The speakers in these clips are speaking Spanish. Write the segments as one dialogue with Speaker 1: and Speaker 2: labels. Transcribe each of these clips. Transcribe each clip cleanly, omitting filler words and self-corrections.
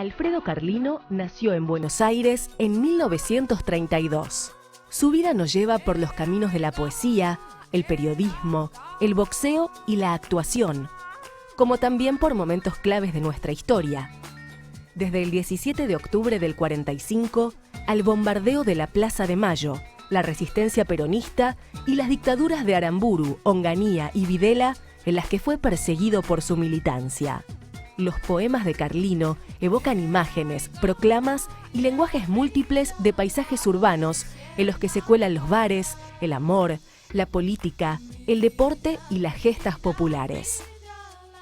Speaker 1: Alfredo Carlino nació en Buenos Aires en 1932. Su vida nos lleva por los caminos de la poesía, el periodismo, el boxeo y la actuación, como también por momentos claves de nuestra historia. Desde el 17 de octubre del 45 al bombardeo de la Plaza de Mayo, la resistencia peronista y las dictaduras de Aramburu, Onganía y Videla, en las que fue perseguido por su militancia. Los poemas de Carlino evocan imágenes, proclamas y lenguajes múltiples de paisajes urbanos en los que se cuelan los bares, el amor, la política, el deporte y las gestas populares.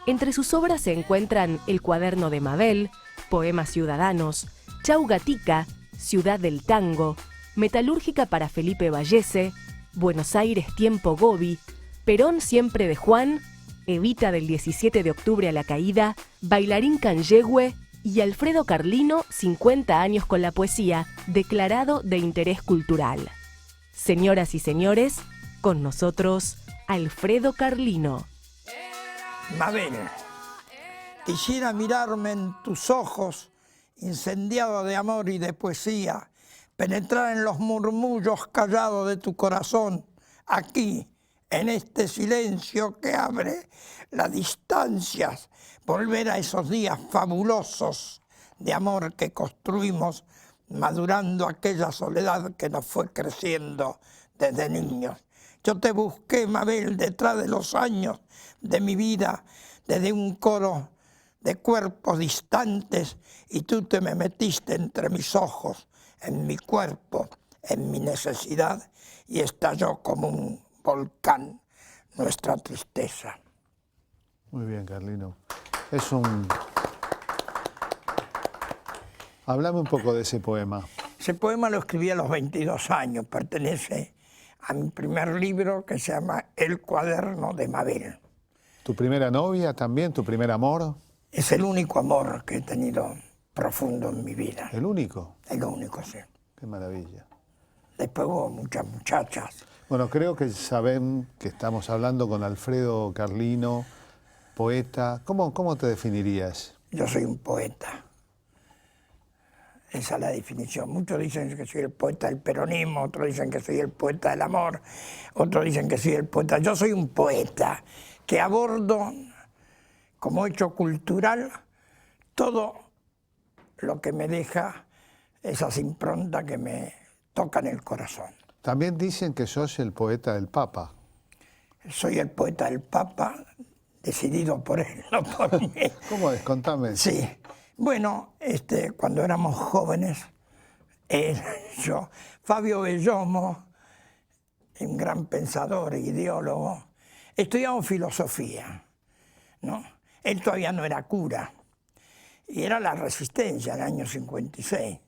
Speaker 1: Entre sus obras se encuentran El cuaderno de Mabel, Poemas ciudadanos, Chau Gatica, Ciudad del tango, Metalúrgica para Felipe Vallese, Buenos Aires tiempo Gobi, Perón siempre de Juan, Evita del 17 de octubre a la caída, Bailarín Canyehue y Alfredo Carlino, 50 años con la poesía, declarado de interés cultural. Señoras y señores, con nosotros, Alfredo Carlino.
Speaker 2: Mabel, quisiera mirarme en tus ojos, incendiado de amor y de poesía, penetrar en los murmullos callados de tu corazón, aquí, en este silencio que abre las distancias, volver a esos días fabulosos de amor que construimos, madurando aquella soledad que nos fue creciendo desde niños. Yo te busqué, Mabel, detrás de los años de mi vida, desde un coro de cuerpos distantes, y tú te me metiste entre mis ojos, en mi cuerpo, en mi necesidad, y estalló como un volcán nuestra tristeza.
Speaker 3: Muy bien, Carlino. Háblame un poco de ese poema.
Speaker 2: Ese poema lo escribí a los 22 años, pertenece a mi primer libro que se llama El cuaderno de Mabel.
Speaker 3: ¿Tu primera novia también? ¿Tu primer amor?
Speaker 2: Es el único amor que he tenido profundo en mi vida.
Speaker 3: ¿El único?
Speaker 2: El único, sí.
Speaker 3: Qué maravilla.
Speaker 2: Después hubo muchas muchachas.
Speaker 3: Bueno, creo que saben que estamos hablando con Alfredo Carlino, poeta. ¿Cómo te definirías?
Speaker 2: Yo soy un poeta. Esa es la definición. Muchos dicen que soy el poeta del peronismo, otros dicen que soy el poeta del amor, otros dicen que soy el poeta. Yo soy un poeta que abordo como hecho cultural todo lo que me deja esas improntas que me tocan el corazón.
Speaker 3: También dicen que sos el poeta del Papa.
Speaker 2: Soy el poeta del Papa, decidido por él, no por mí.
Speaker 3: ¿Cómo es? Contame.
Speaker 2: Sí. Bueno, cuando éramos jóvenes, yo, Fabio Bellomo, un gran pensador e ideólogo, estudiamos filosofía, ¿no? Él todavía no era cura, y era la resistencia en el año 56.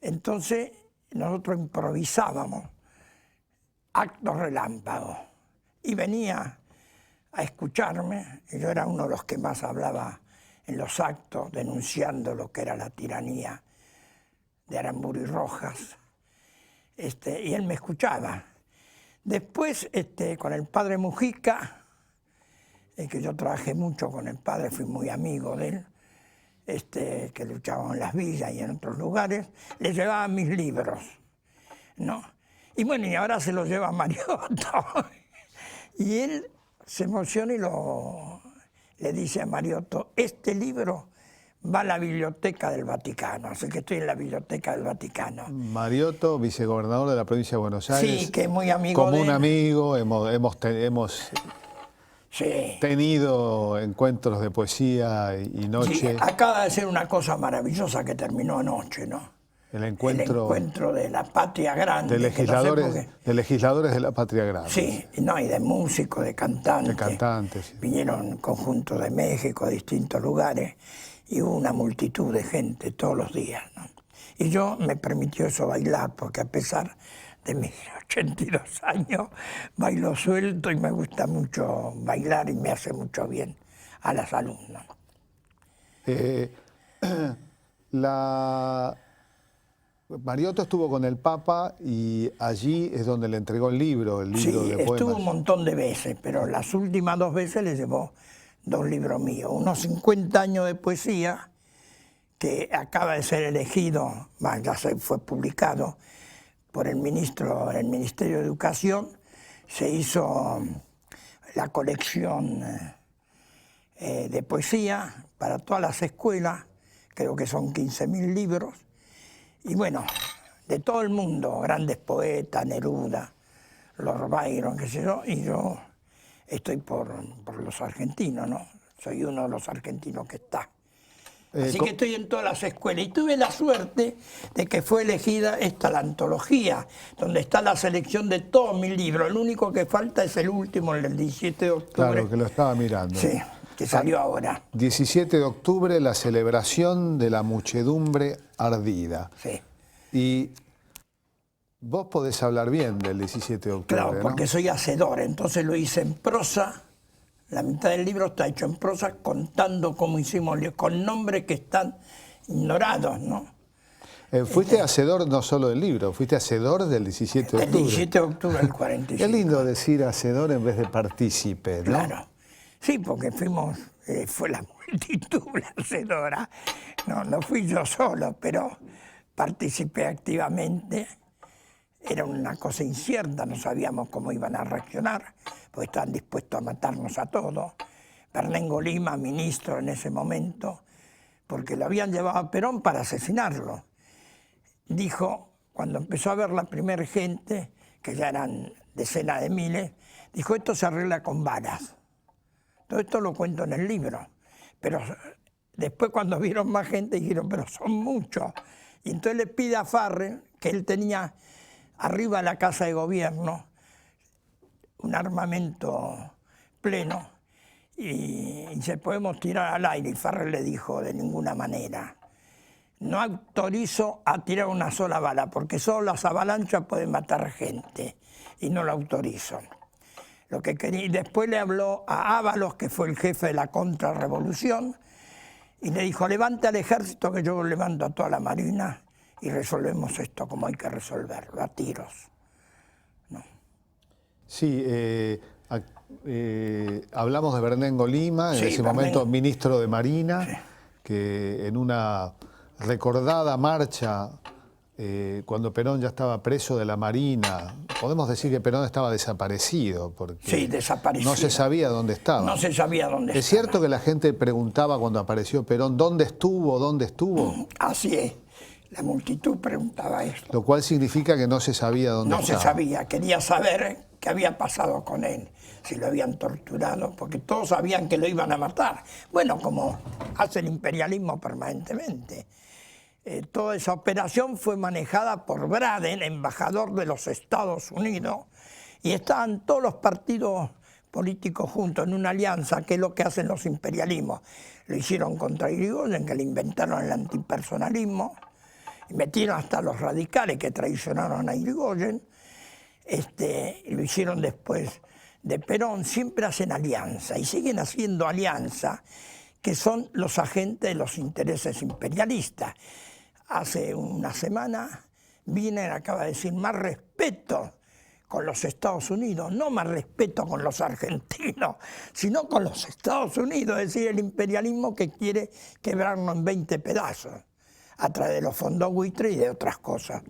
Speaker 2: Entonces, nosotros improvisábamos actos relámpagos, y venía a escucharme, y yo era uno de los que más hablaba en los actos, denunciando lo que era la tiranía de Aramburu y Rojas, y él me escuchaba. Después, con el padre Mujica, que yo trabajé mucho con el padre, fui muy amigo de él, que luchaba en las villas y en otros lugares, le llevaba mis libros, ¿no? Y bueno, y ahora se los lleva Mariotto. Y él se emociona y le dice a Mariotto, este libro va a la biblioteca del Vaticano, así que estoy en la biblioteca del Vaticano.
Speaker 3: Mariotto, vicegobernador de la provincia de Buenos Aires.
Speaker 2: Sí, que es muy amigo
Speaker 3: como
Speaker 2: de él.
Speaker 3: un amigo, hemos
Speaker 2: sí.
Speaker 3: tenido encuentros de poesía y noche.
Speaker 2: Sí, acaba de ser una cosa maravillosa que terminó anoche, ¿no?
Speaker 3: El encuentro
Speaker 2: de la Patria Grande.
Speaker 3: De legisladores de la Patria Grande.
Speaker 2: Sí, no, y de músicos, de cantantes.
Speaker 3: De cantantes. Sí.
Speaker 2: Vinieron conjuntos de México, de distintos lugares, y hubo una multitud de gente todos los días, ¿no? Y yo me permitió eso bailar, porque a pesar de mis 82 años, bailo suelto y me gusta mucho bailar y me hace mucho bien a la salud, ¿no?
Speaker 3: Mariotto estuvo con el Papa y allí es donde le entregó el libro de poemas.
Speaker 2: Estuvo un montón de veces, pero las últimas 2 veces le llevó 2 libros míos. Unos 50 años de poesía que acaba de ser elegido, ya se fue publicado por el ministro en el Ministerio de Educación, se hizo la colección de poesía para todas las escuelas, creo que son 15.000 libros, y bueno, de todo el mundo, grandes poetas, Neruda, Lord Byron, qué sé yo, y yo estoy por los argentinos, ¿no? Soy uno de los argentinos que está. Así que estoy en todas las escuelas y tuve la suerte de que fue elegida la antología, donde está la selección de todos mis libros. El único que falta es el último, el del 17 de octubre.
Speaker 3: Claro, que lo estaba mirando.
Speaker 2: Sí, que salió ahora.
Speaker 3: 17 de octubre, la celebración de la muchedumbre ardida.
Speaker 2: Sí.
Speaker 3: Y vos podés hablar bien del 17 de octubre,
Speaker 2: Claro, porque soy hacedor, entonces lo hice en prosa. La mitad del libro está hecho en prosa, contando cómo hicimos, con nombres que están ignorados, ¿no?
Speaker 3: Fuiste hacedor no solo del libro, fuiste hacedor del 17 de octubre.
Speaker 2: El 17 de octubre del 45.
Speaker 3: Es lindo decir hacedor en vez de partícipe, ¿no?
Speaker 2: Claro. Sí, porque fue la multitud la hacedora. No fui yo solo, pero participé activamente. Era una cosa incierta, no sabíamos cómo iban a reaccionar, porque estaban dispuestos a matarnos a todos. Bernengo Lima, ministro en ese momento, porque lo habían llevado a Perón para asesinarlo. Dijo, cuando empezó a ver la primera gente, que ya eran decenas de miles, dijo, esto se arregla con balas. Todo esto lo cuento en el libro. Pero después cuando vieron más gente dijeron, pero son muchos. Y entonces le pide a Farrell, que él tenía arriba de la Casa de Gobierno un armamento pleno, y dice, podemos tirar al aire. Y Farrell le dijo, de ninguna manera. No autorizo a tirar una sola bala, porque solo las avalanchas pueden matar gente, y no lo autorizo. Lo que quería, y después le habló a Ábalos, que fue el jefe de la contrarrevolución, y le dijo, levante al ejército que yo levanto a toda la marina y resolvemos esto como hay que resolverlo, a tiros. ¿No?
Speaker 3: Sí, hablamos de Bernengo Lima, en ese momento ministro de Marina,
Speaker 2: sí,
Speaker 3: que en una recordada marcha, cuando Perón ya estaba preso de la Marina, podemos decir que Perón estaba desaparecido, porque
Speaker 2: sí, desaparecido.
Speaker 3: No se sabía dónde estaba.
Speaker 2: No se sabía dónde estaba.
Speaker 3: ¿Es cierto que la gente preguntaba cuando apareció Perón, ¿dónde estuvo? ¿Dónde estuvo?
Speaker 2: Así es. La multitud preguntaba esto.
Speaker 3: Lo cual significa que no se sabía dónde estaba.
Speaker 2: No se sabía, quería saber qué había pasado con él, si lo habían torturado, porque todos sabían que lo iban a matar. Bueno, como hace el imperialismo permanentemente. Toda esa operación fue manejada por Braden, embajador de los Estados Unidos, y estaban todos los partidos políticos juntos en una alianza, que es lo que hacen los imperialismos. Lo hicieron contra Irigoyen, que le inventaron el antipersonalismo, y metieron hasta los radicales que traicionaron a Irigoyen, lo hicieron después de Perón. Siempre hacen alianza y siguen haciendo alianza, que son los agentes de los intereses imperialistas. Hace una semana Wiener acaba de decir más respeto con los Estados Unidos, no más respeto con los argentinos, sino con los Estados Unidos, es decir, el imperialismo que quiere quebrarnos en 20 pedazos a través de los fondos buitre y de otras cosas.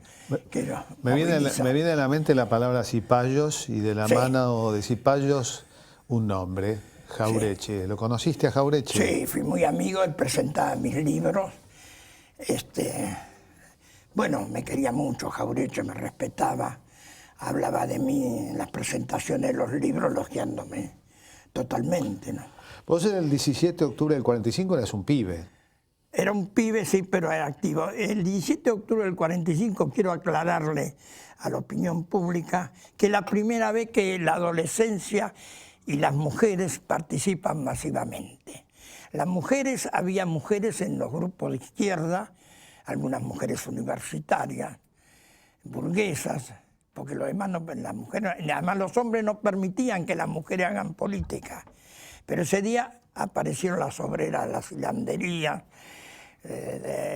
Speaker 3: Me viene a la mente la palabra cipayos, y de la mano de cipayos un nombre, Jaureche. Sí. ¿Lo conociste a Jaureche?
Speaker 2: Sí, fui muy amigo, él presentaba mis libros. Bueno, me quería mucho Jaureche, me respetaba, hablaba de mí en las presentaciones de los libros, elogiándome totalmente, ¿no?
Speaker 3: Vos en el 17 de octubre del 45 eras un pibe.
Speaker 2: Era un pibe, sí, pero era activo. El 17 de octubre del 45 quiero aclararle a la opinión pública que la primera vez que la adolescencia y las mujeres participan masivamente. Las mujeres, había mujeres en los grupos de izquierda, algunas mujeres universitarias, burguesas, porque lo demás las mujeres, además los hombres no permitían que las mujeres hagan política. Pero ese día aparecieron las obreras, las hilanderías,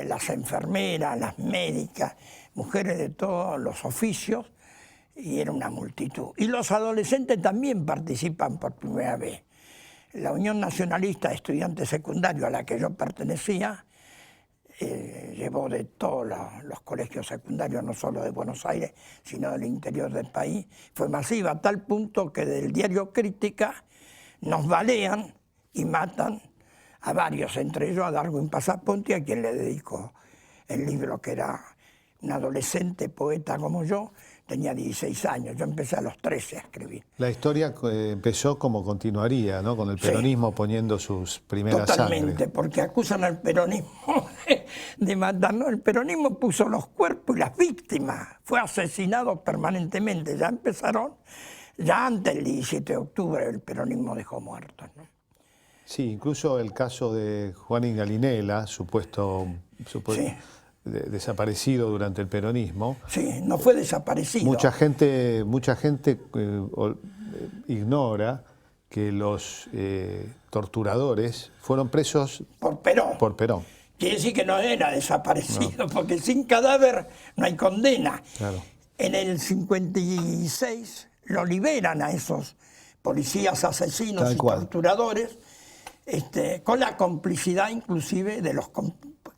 Speaker 2: las enfermeras, las médicas, mujeres de todos los oficios, y era una multitud. Y los adolescentes también participan por primera vez. La Unión Nacionalista de Estudiantes Secundarios, a la que yo pertenecía, llevó de todos los colegios secundarios, no solo de Buenos Aires, sino del interior del país. Fue masiva a tal punto que del diario Crítica nos balean y matan a varios, entre ellos a Darwin Passaponti, a quien le dedicó el libro, que era un adolescente poeta como yo. Tenía 16 años, yo empecé a los 13 a escribir.
Speaker 3: La historia empezó como continuaría, ¿no? Con el peronismo poniendo sus primeras
Speaker 2: Totalmente,
Speaker 3: sangre.
Speaker 2: porque acusan al peronismo de matar. No, el peronismo puso los cuerpos y las víctimas, fue asesinado permanentemente. Ya empezaron, ya antes del 17 de octubre el peronismo dejó muertos, ¿no?
Speaker 3: Sí, incluso el caso de Juan Ingalinela, supuesto
Speaker 2: Sí.
Speaker 3: desaparecido durante el peronismo.
Speaker 2: Sí, no fue desaparecido.
Speaker 3: Mucha gente ignora que los torturadores fueron presos
Speaker 2: Por Perón.
Speaker 3: por Perón.
Speaker 2: Quiere decir que no era desaparecido, porque sin cadáver no hay condena.
Speaker 3: Claro.
Speaker 2: En el 56 lo liberan a esos policías asesinos
Speaker 3: Tal
Speaker 2: y
Speaker 3: cual.
Speaker 2: torturadores, con la complicidad inclusive de los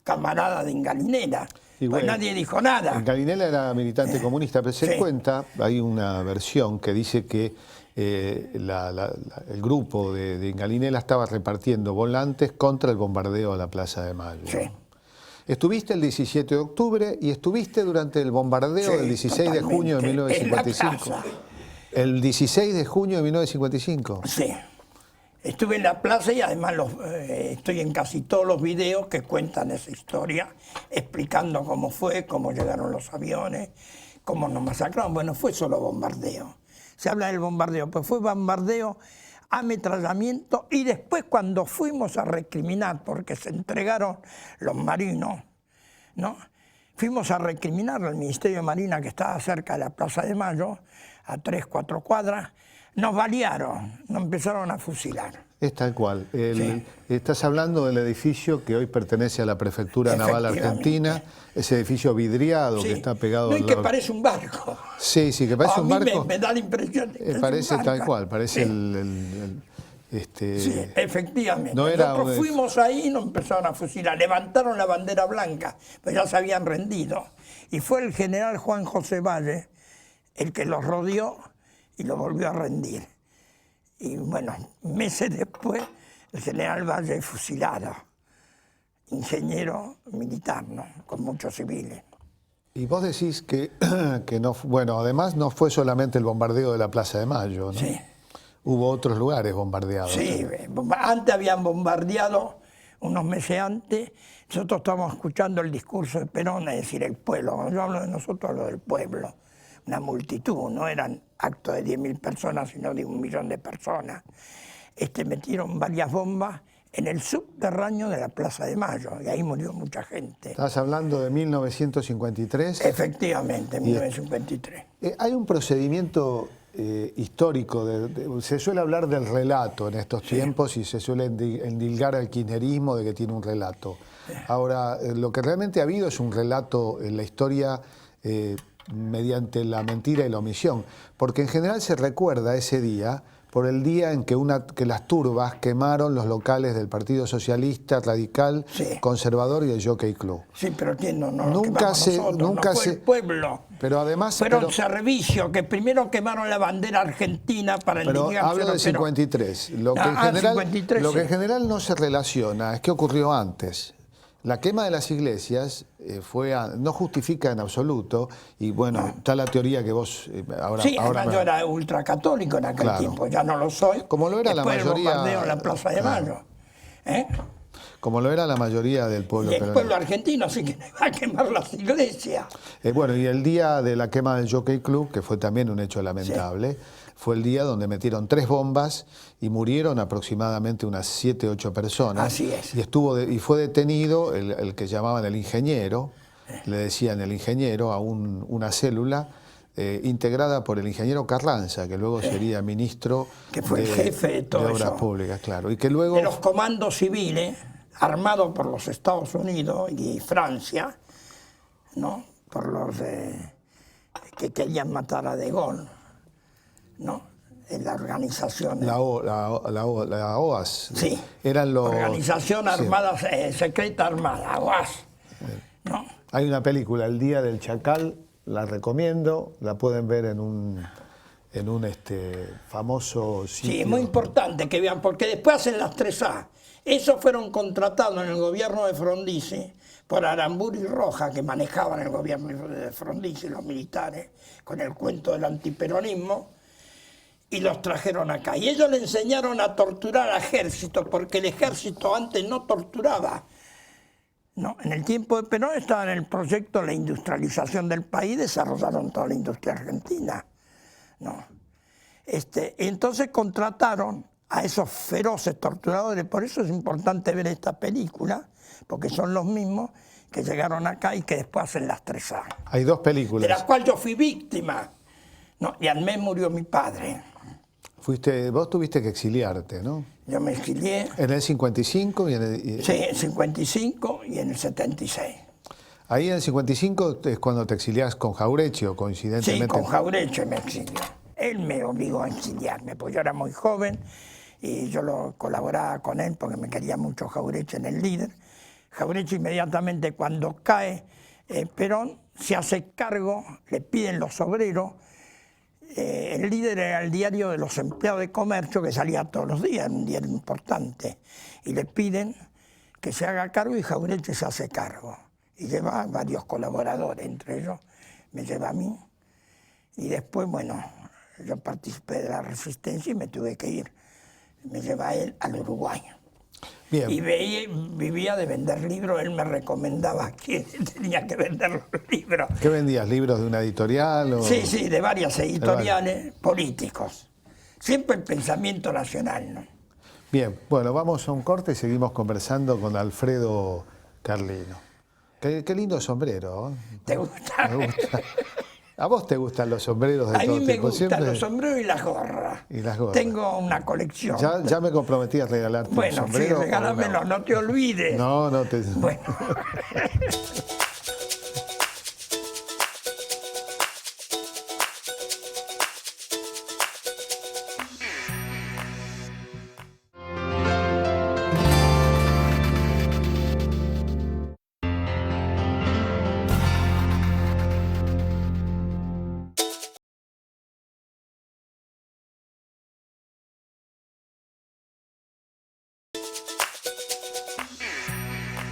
Speaker 2: camaradas de Ingalinela.
Speaker 3: Y
Speaker 2: Pues
Speaker 3: bueno,
Speaker 2: nadie dijo nada.
Speaker 3: Ingalinela era militante comunista, pero se
Speaker 2: sí.
Speaker 3: cuenta, hay una versión que dice que el grupo de Ingalinela estaba repartiendo volantes contra el bombardeo a la Plaza de Mayo.
Speaker 2: Sí.
Speaker 3: Estuviste el 17 de octubre y estuviste durante el bombardeo
Speaker 2: Sí,
Speaker 3: del 16 de junio de
Speaker 2: totalmente, en la
Speaker 3: 1955.
Speaker 2: plaza.
Speaker 3: El 16 de junio de 1955.
Speaker 2: Sí. Estuve en la plaza y además estoy en casi todos los videos que cuentan esa historia, explicando cómo fue, cómo llegaron los aviones, cómo nos masacraron. Bueno, fue solo bombardeo. Se habla del bombardeo, pues fue bombardeo, ametrallamiento, y después cuando fuimos a recriminar, porque se entregaron los marinos, ¿no? Fuimos a recriminar al Ministerio de Marina, que estaba cerca de la Plaza de Mayo, a 3, 4 cuadras, nos balearon, nos empezaron a fusilar.
Speaker 3: Es tal cual.
Speaker 2: Sí.
Speaker 3: Estás hablando del edificio que hoy pertenece a la Prefectura Naval Argentina, ese edificio vidriado
Speaker 2: Sí.
Speaker 3: que está pegado
Speaker 2: No, y
Speaker 3: al
Speaker 2: que
Speaker 3: lado.
Speaker 2: parece un barco.
Speaker 3: Sí, sí, que parece
Speaker 2: A
Speaker 3: un
Speaker 2: mí
Speaker 3: barco.
Speaker 2: me da la impresión de que es
Speaker 3: Parece
Speaker 2: un
Speaker 3: tal
Speaker 2: barco.
Speaker 3: cual, parece
Speaker 2: Sí. Sí, efectivamente.
Speaker 3: no era
Speaker 2: Nosotros
Speaker 3: un-
Speaker 2: fuimos ahí y nos empezaron a fusilar. Levantaron la bandera blanca, pues ya se habían rendido. Y fue el general Juan José Valle el que los rodeó y lo volvió a rendir. Y bueno, meses después, el general Valle fusilado, ingeniero militar, ¿no? Con muchos civiles.
Speaker 3: Y vos decís que no, bueno, además no fue solamente el bombardeo de la Plaza de Mayo, ¿no?
Speaker 2: Sí.
Speaker 3: Hubo otros lugares bombardeados.
Speaker 2: Sí, antes habían bombardeado, unos meses antes, nosotros estábamos escuchando el discurso de Perón, es decir, el pueblo. Cuando yo hablo de nosotros, hablo del pueblo. Una multitud, no eran actos de 10.000 personas, sino de 1 millón de personas. Metieron varias bombas en el subterráneo de la Plaza de Mayo, y ahí murió mucha gente.
Speaker 3: Estás hablando de 1953.
Speaker 2: Efectivamente, en 1953.
Speaker 3: Hay un procedimiento histórico, se suele hablar del relato en estos tiempos y se suele endilgar al kirchnerismo de que tiene un relato. Ahora, lo que realmente ha habido es un relato en la historia mediante la mentira y la omisión, porque en general se recuerda ese día por el día en que las turbas quemaron los locales del Partido Socialista, Radical,
Speaker 2: Sí.
Speaker 3: Conservador y el Jockey Club.
Speaker 2: Sí, pero ¿quién no?
Speaker 3: Nunca se- nunca
Speaker 2: no fue
Speaker 3: se-
Speaker 2: el pueblo.
Speaker 3: Pero además...
Speaker 2: Fueron
Speaker 3: pero-
Speaker 2: servicios que primero quemaron la bandera argentina para
Speaker 3: Pero
Speaker 2: indignarse
Speaker 3: hablo
Speaker 2: a
Speaker 3: del
Speaker 2: Perón.
Speaker 3: 53. Lo que, en
Speaker 2: 53,
Speaker 3: lo que
Speaker 2: sí.
Speaker 3: en general no se relaciona es qué ocurrió antes. La quema de las iglesias no justifica en absoluto, y bueno, está la teoría que vos ahora...
Speaker 2: Sí,
Speaker 3: ahora
Speaker 2: además yo era ultracatólico en aquel
Speaker 3: Claro.
Speaker 2: tiempo, ya no lo soy.
Speaker 3: Como lo era la
Speaker 2: Después del
Speaker 3: mayoría-
Speaker 2: bombardeo en la Plaza de
Speaker 3: Claro.
Speaker 2: Mayo. ¿Eh?
Speaker 3: como lo era la mayoría del pueblo
Speaker 2: Y el
Speaker 3: peronista.
Speaker 2: pueblo argentino, así que no iba a quemar las iglesias.
Speaker 3: Bueno, y el día de la quema del Jockey Club, que fue también un hecho lamentable, fue el día donde metieron 3 bombas y murieron aproximadamente unas 7, 8 personas.
Speaker 2: Así es.
Speaker 3: Y fue detenido el que llamaban el ingeniero, le decían el ingeniero a una célula integrada por el ingeniero Carranza, que luego sería ministro
Speaker 2: Que fue el jefe de todo
Speaker 3: Obras
Speaker 2: eso.
Speaker 3: Públicas, claro. Y que luego...
Speaker 2: De los comandos civiles, armados por los Estados Unidos y Francia, ¿no? Por los que querían matar a De Gaulle, ¿no? En la organización.
Speaker 3: La OAS.
Speaker 2: Sí.
Speaker 3: Eran los...
Speaker 2: Organización
Speaker 3: sí.
Speaker 2: Armada, Secreta Armada, OAS. ¿no?
Speaker 3: Hay una película, El Día del Chacal, la recomiendo, la pueden ver en un famoso sitio.
Speaker 2: Sí, es muy importante que vean, porque después hacen las 3A. Esos fueron contratados en el gobierno de Frondizi por Aramburu y Rojas, que manejaban el gobierno de Frondizi, los militares, con el cuento del antiperonismo, y los trajeron acá. Y ellos le enseñaron a torturar al ejército, porque el ejército antes no torturaba. No, en el tiempo de Perón estaba en el proyecto de la industrialización del país, desarrollaron toda la industria argentina. No. Entonces contrataron a esos feroces torturadores, por eso es importante ver esta película, porque son los mismos que llegaron acá y que después hacen las 3A.
Speaker 3: Hay dos películas.
Speaker 2: De las cuales yo fui víctima. No, y al mes murió mi padre.
Speaker 3: Vos tuviste que exiliarte, ¿no?
Speaker 2: Yo me exilié.
Speaker 3: En el 55 y en el...
Speaker 2: Sí, en el 55 y en el 76.
Speaker 3: Ahí en el 55 es cuando te exiliás con Jauretche, o coincidentemente.
Speaker 2: Sí, con Jauretche me exilió. Él me obligó a exiliarme, pues yo era muy joven y yo colaboraba con él porque me quería mucho Jauretche en El Líder. Jauretche inmediatamente cuando cae Perón se hace cargo, le piden los obreros. El Líder era el diario de los empleados de comercio que salía todos los días, un diario importante, y le piden que se haga cargo y Jauretche se hace cargo. Y lleva varios colaboradores, entre ellos me lleva a mí. Y después, bueno, yo participé de la resistencia y me tuve que ir. Me lleva él al Uruguay.
Speaker 3: Bien.
Speaker 2: Y vivía de vender libros, él me recomendaba a quién tenía que vender los libros.
Speaker 3: ¿Qué vendías? ¿Libros de una editorial? O...
Speaker 2: Sí, sí, de varias editoriales, políticos. Siempre el pensamiento nacional, ¿no?
Speaker 3: Bien, bueno, vamos a un corte y seguimos conversando con Alfredo Carlino. Qué lindo sombrero, ¿eh?
Speaker 2: ¿Te gusta?
Speaker 3: Me gusta. ¿A vos te gustan los sombreros de todo tipo?
Speaker 2: A mí me gustan
Speaker 3: Siempre...
Speaker 2: los sombreros y las gorras.
Speaker 3: Y las gorras.
Speaker 2: Tengo una colección.
Speaker 3: Ya me comprometí a regalarte un sombrero.
Speaker 2: Bueno, sí, regálamelo, no te olvides.
Speaker 3: No te...
Speaker 2: Bueno.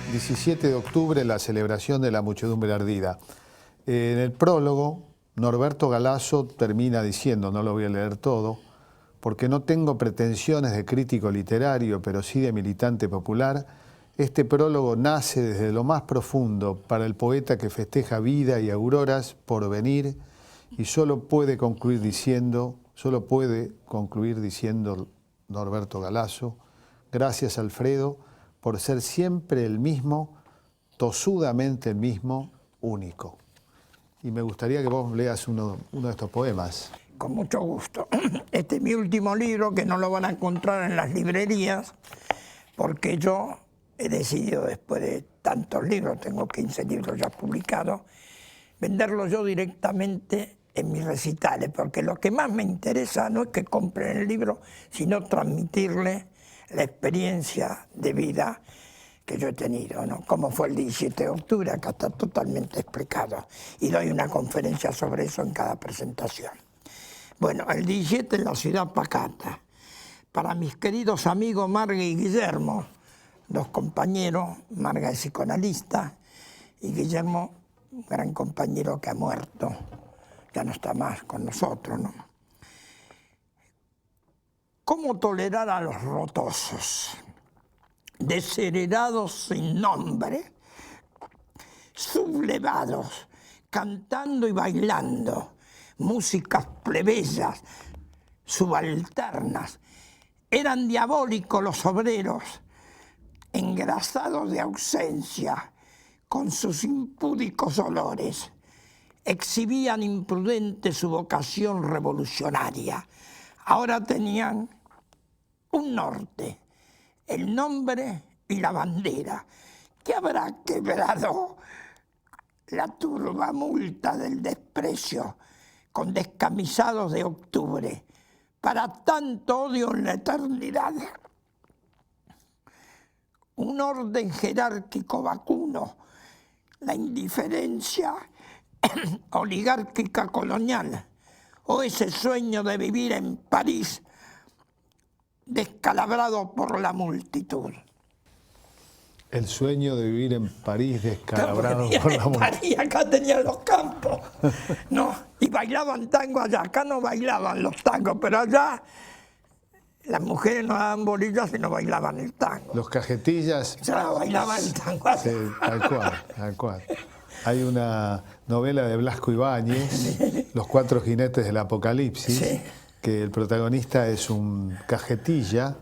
Speaker 3: El 17 de octubre, la celebración de la muchedumbre ardida. En el prólogo, Norberto Galazo termina diciendo, no lo voy a leer todo, porque no tengo pretensiones de crítico literario, pero sí de militante popular. Este prólogo nace desde lo más profundo para el poeta que festeja vida y auroras por venir y solo puede concluir diciendo Norberto Galazo, gracias Alfredo, por ser siempre el mismo, tosudamente el mismo, único. Y me gustaría que vos leas uno de estos poemas.
Speaker 2: Con mucho gusto. Este es mi último libro, que no lo van a encontrar en las librerías, porque yo he decidido, después de tantos libros, tengo 15 libros ya publicados, venderlos yo directamente en mis recitales, porque lo que más me interesa no es que compren el libro, sino transmitirle la experiencia de vida que yo he tenido, ¿no? Como fue el 17 de octubre, acá está totalmente explicado. Y doy una conferencia sobre eso en cada presentación. Bueno, el 17 en la ciudad pacata. Para mis queridos amigos Marga y Guillermo, dos compañeros, Marga es psicoanalista y Guillermo, un gran compañero que ha muerto, ya no está más con nosotros, ¿no? ¿Cómo tolerar a los rotosos, desheredados sin nombre, sublevados, cantando y bailando, músicas plebeyas, subalternas? Eran diabólicos los obreros, engrasados de ausencia, con sus impúdicos olores. Exhibían imprudente su vocación revolucionaria. Ahora tenían un norte, el nombre y la bandera, que habrá quebrado la turba multa del desprecio con descamisados de octubre, para tanto odio en la eternidad. Un orden jerárquico vacuno la indiferencia oligárquica colonial o ese sueño de vivir en París descalabrado por la multitud.
Speaker 3: El sueño de vivir en París descalabrado por la multitud.
Speaker 2: París, acá tenían los campos, ¿no? Y bailaban tango allá. Acá no bailaban los tangos, pero allá las mujeres no daban bolillas y no bailaban el tango.
Speaker 3: Los cajetillas.
Speaker 2: O sea, bailaban el tango allá.
Speaker 3: Sí, tal cual, tal cual. Hay una novela de Blasco Ibáñez, Los cuatro jinetes del Apocalipsis,
Speaker 2: Sí.
Speaker 3: que el protagonista es un cajetilla,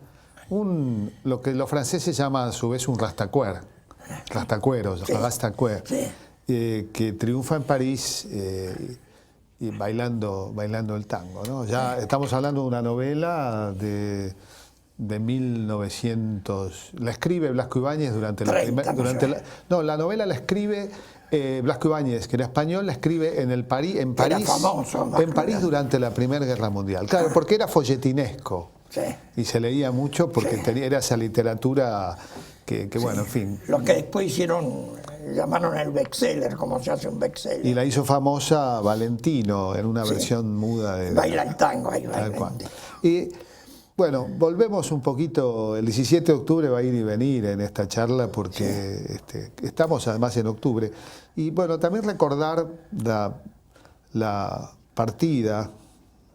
Speaker 3: lo que los franceses llaman a su vez un rastacuero,
Speaker 2: Sí.
Speaker 3: Que triunfa en París y bailando el tango, ¿no? Ya estamos hablando de una novela de 1900, la escribe Blasco Ibáñez durante la la novela la escribe Blasco Ibáñez, que era español, la escribe en París durante la Primera Guerra Mundial. Claro, porque era folletinesco.
Speaker 2: Sí.
Speaker 3: Y se leía mucho porque era esa literatura que bueno, en fin.
Speaker 2: Lo que después llamaron el bestseller, como se hace un bestseller.
Speaker 3: Y la hizo famosa Valentino en una versión muda de...
Speaker 2: Baila el tango ahí,
Speaker 3: Tal
Speaker 2: baila.
Speaker 3: cual. Y bueno, volvemos un poquito, el 17 de octubre va a ir y venir en esta charla porque estamos además en octubre. Y bueno, también recordar la partida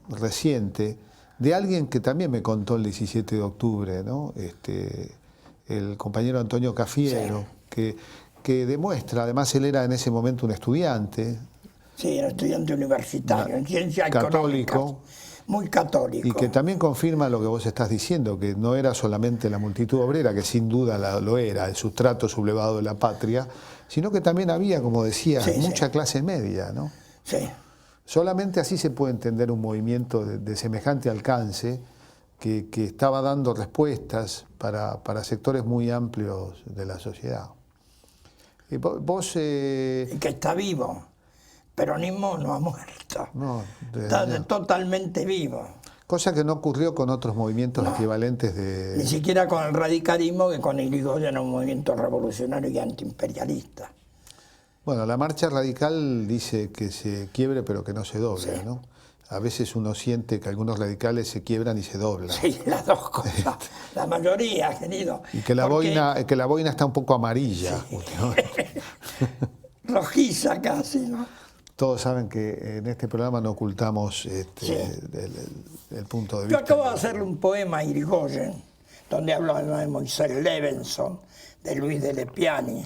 Speaker 3: reciente de alguien que también me contó el 17 de octubre, ¿no? El compañero Antonio Cafiero, que demuestra, además él era en ese momento un estudiante.
Speaker 2: Sí, era estudiante universitario, en ciencias
Speaker 3: católico,
Speaker 2: económicas. Muy católico.
Speaker 3: Y que también confirma lo que vos estás diciendo, que no era solamente la multitud obrera, que sin duda lo era, el sustrato sublevado de la patria, sino que también había, como decía, mucha clase media, ¿no?
Speaker 2: Sí.
Speaker 3: Solamente así se puede entender un movimiento de semejante alcance que estaba dando respuestas para sectores muy amplios de la sociedad. Y vos...
Speaker 2: Y que está vivo. Peronismo no ha muerto.
Speaker 3: No,
Speaker 2: Está totalmente vivo.
Speaker 3: Cosa que no ocurrió con otros movimientos equivalentes de...
Speaker 2: Ni siquiera con el radicalismo, que con Irigoyen era un movimiento revolucionario y antiimperialista.
Speaker 3: Bueno, la marcha radical dice que se quiebre pero que no se doble, ¿no? A veces uno siente que algunos radicales se quiebran y se doblan.
Speaker 2: Sí, las dos cosas. La mayoría, querido.
Speaker 3: Y que la boina está un poco amarilla. Sí.
Speaker 2: Rojiza casi, ¿no?
Speaker 3: Todos saben que en este programa no ocultamos el punto de vista.
Speaker 2: Yo acabo de hacerle un poema a Irigoyen, donde hablo de Moisés Levenson, de Luis de Lepiani,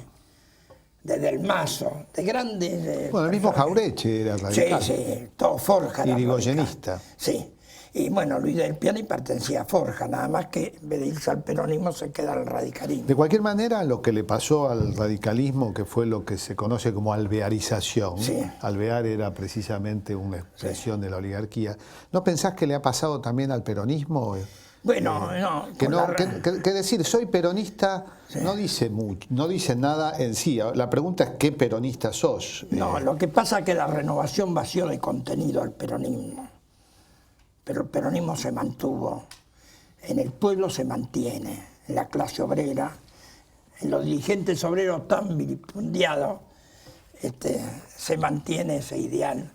Speaker 2: de Del Mazo, de grandes...
Speaker 3: Bueno, el mismo Jaureche era radical.
Speaker 2: Sí, todo Forja.
Speaker 3: Irigoyenista.
Speaker 2: Sí. Y bueno, Luis del Piani pertenecía a Forja, nada más que en vez de irse al peronismo se queda al radicalismo.
Speaker 3: De cualquier manera, lo que le pasó al radicalismo, que fue lo que se conoce como alvearización, alvear era precisamente una expresión de la oligarquía, ¿no pensás que le ha pasado también al peronismo?
Speaker 2: Bueno,
Speaker 3: que decir soy peronista no dice mucho, no dice nada en sí. La pregunta es ¿qué peronista sos?
Speaker 2: No, lo que pasa es que la renovación vació de contenido al peronismo. Pero el peronismo se mantuvo, en el pueblo se mantiene, en la clase obrera, en los dirigentes obreros tan vilipendiados, se mantiene ese ideal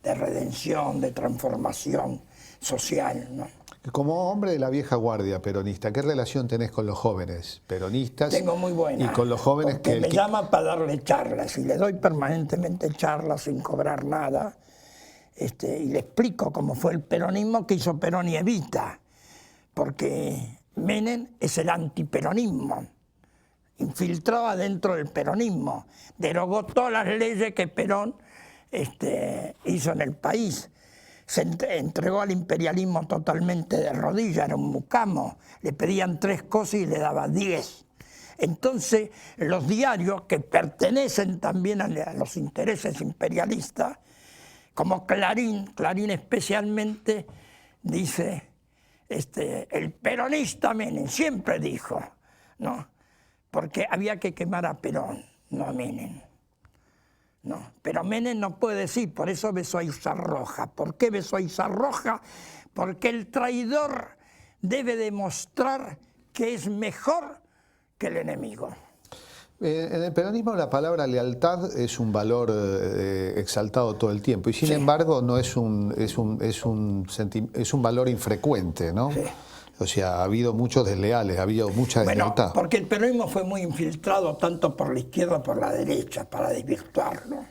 Speaker 2: de redención, de transformación social, ¿no?
Speaker 3: Como hombre de la vieja guardia peronista, ¿qué relación tenés con los jóvenes peronistas?
Speaker 2: Tengo muy buena.
Speaker 3: Y con los jóvenes
Speaker 2: que me llaman para darle charlas, y le doy permanentemente charlas sin cobrar nada. Y le explico cómo fue el peronismo que hizo Perón y Evita, porque Menem es el antiperonismo, infiltraba dentro del peronismo, derogó todas las leyes que Perón hizo en el país, se entregó al imperialismo totalmente de rodillas, era un mucamo, le pedían 3 cosas y le daba 10. Entonces los diarios que pertenecen también a los intereses imperialistas, como Clarín especialmente, dice, el peronista Menem, siempre dijo, ¿no? Porque había que quemar a Perón, no a Menem. No, pero Menem no puede decir, por eso besó a Izarroja. ¿Por qué besó a Izarroja? Porque el traidor debe demostrar que es mejor que el enemigo.
Speaker 3: En el peronismo la palabra lealtad es un valor exaltado todo el tiempo y sin embargo no es un valor infrecuente, ¿no?
Speaker 2: Sí.
Speaker 3: O sea, ha habido muchos desleales, ha habido mucha deslealtad.
Speaker 2: Bueno, porque el peronismo fue muy infiltrado tanto por la izquierda como por la derecha para desvirtuarlo.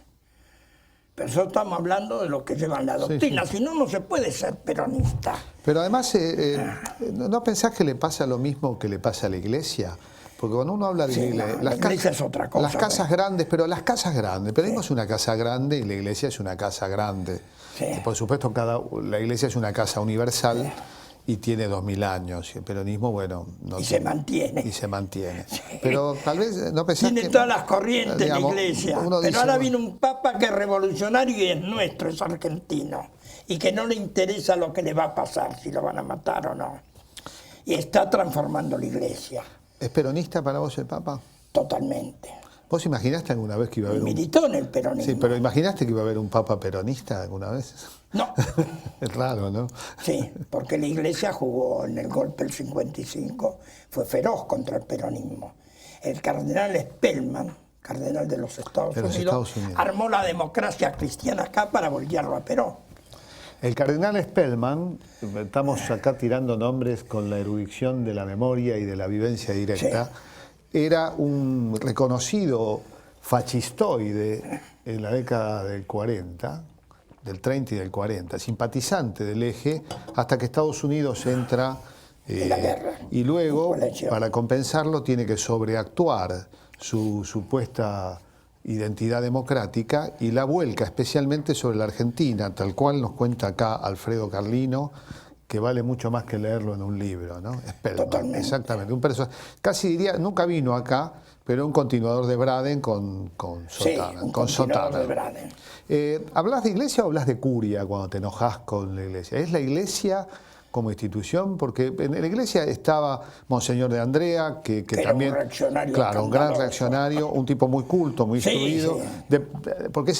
Speaker 2: Pero nosotros estamos hablando de lo que llevan la doctrina, si no, no se puede ser peronista.
Speaker 3: Pero además, ¿no pensás que le pasa lo mismo que le pasa a la iglesia? Porque cuando uno habla de
Speaker 2: la iglesia es otra cosa.
Speaker 3: Las casas grandes, pero las casas grandes, el peronismo es una casa grande y la iglesia es una casa grande.
Speaker 2: Sí.
Speaker 3: Y por supuesto, la iglesia es una casa universal y tiene 2000 años. Y el peronismo, bueno...
Speaker 2: se mantiene.
Speaker 3: Y se mantiene. Sí. Pero tal vez no pensás
Speaker 2: tiene todas las corrientes, digamos, la iglesia. Pero ahora viene un papa que es revolucionario y es nuestro, es argentino. Y que no le interesa lo que le va a pasar, si lo van a matar o no. Y está transformando la iglesia.
Speaker 3: ¿Es peronista para vos el Papa?
Speaker 2: Totalmente.
Speaker 3: ¿Vos imaginaste alguna vez que iba a haber
Speaker 2: militó en el peronismo.
Speaker 3: Sí, pero ¿imaginaste que iba a haber un Papa peronista alguna vez?
Speaker 2: No.
Speaker 3: Es raro, ¿no?
Speaker 2: Sí, porque la iglesia jugó en el golpe del 55, fue feroz contra el peronismo. El cardenal Spellman, cardenal de los Estados Unidos, armó la democracia cristiana acá para voltearlo a Perón.
Speaker 3: El cardenal Spellman, estamos acá tirando nombres con la erudición de la memoria y de la vivencia directa, era un reconocido fascistoide en la década del 40, del 30 y del 40, simpatizante del eje, hasta que Estados Unidos entra
Speaker 2: en la guerra.
Speaker 3: Y luego, para compensarlo, tiene que sobreactuar su supuesta identidad democrática y la vuelca especialmente sobre la Argentina, tal cual nos cuenta acá Alfredo Carlino, que vale mucho más que leerlo en un libro, ¿no? Spellman,
Speaker 2: totalmente.
Speaker 3: Exactamente. Casi diría, nunca vino acá, pero un continuador de Braden con Sotana.
Speaker 2: Sí, un continuador de Braden.
Speaker 3: ¿Hablas de iglesia o hablas de curia cuando te enojas con la iglesia? ¿Es la iglesia como institución? Porque en la iglesia estaba Monseñor de Andrea, que también...
Speaker 2: un reaccionario.
Speaker 3: Claro, un gran reaccionario, un tipo muy culto, muy instruido.
Speaker 2: Sí.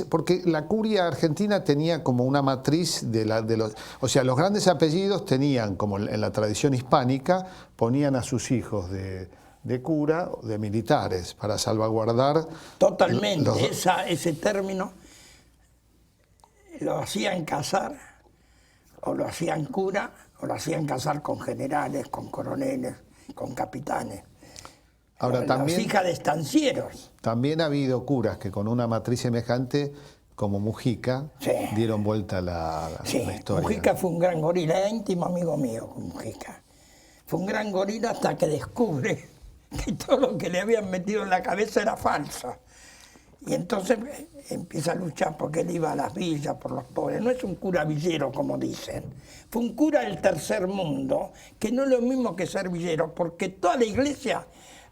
Speaker 3: Porque la curia argentina tenía como una matriz de los... O sea, los grandes apellidos tenían, como en la tradición hispánica, ponían a sus hijos de cura, de militares, para salvaguardar...
Speaker 2: Totalmente, ese término lo hacían casar, o lo hacían cura, o lo hacían casar con generales, con coroneles, con capitanes.
Speaker 3: Ahora, también,
Speaker 2: las hijas de estancieros.
Speaker 3: También ha habido curas que con una matriz semejante, como Mujica, dieron vuelta a la historia.
Speaker 2: Mujica fue un gran gorila, era íntimo amigo mío, Mujica. Fue un gran gorila hasta que descubre que todo lo que le habían metido en la cabeza era falso. Y entonces empieza a luchar porque él iba a las villas por los pobres. No es un cura villero, como dicen. Fue un cura del tercer mundo, que no es lo mismo que ser villero, porque toda la iglesia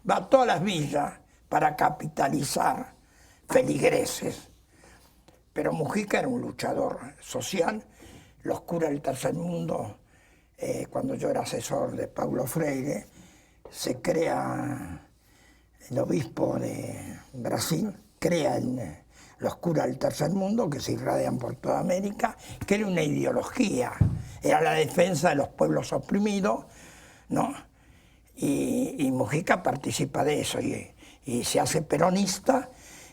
Speaker 2: va a todas las villas para capitalizar feligreses. Pero Mujica era un luchador social. Los curas del tercer mundo, cuando yo era asesor de Paulo Freire, se crea el obispo de Brasil, crea los curas del tercer mundo que se irradian por toda América, que era una ideología, era la defensa de los pueblos oprimidos, ¿no? Y Mujica participa de eso y se hace peronista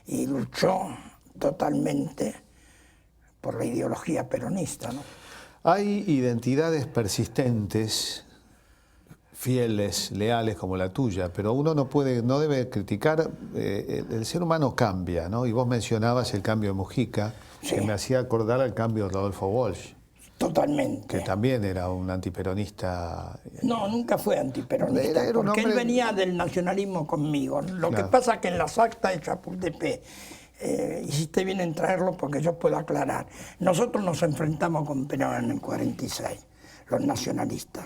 Speaker 2: y luchó totalmente por la ideología peronista, ¿no?
Speaker 3: Hay identidades persistentes, fieles, leales como la tuya, pero uno no debe criticar, el ser humano cambia, ¿no? Y vos mencionabas el cambio de Mujica, que me hacía acordar al cambio de Rodolfo Walsh.
Speaker 2: Totalmente.
Speaker 3: Que también era un antiperonista.
Speaker 2: No, nunca fue antiperonista, porque él venía del nacionalismo conmigo. Lo que pasa es que en las actas de Chapultepec, hiciste bien en traerlo porque yo puedo aclarar. Nosotros nos enfrentamos con Perón en el 46, los nacionalistas,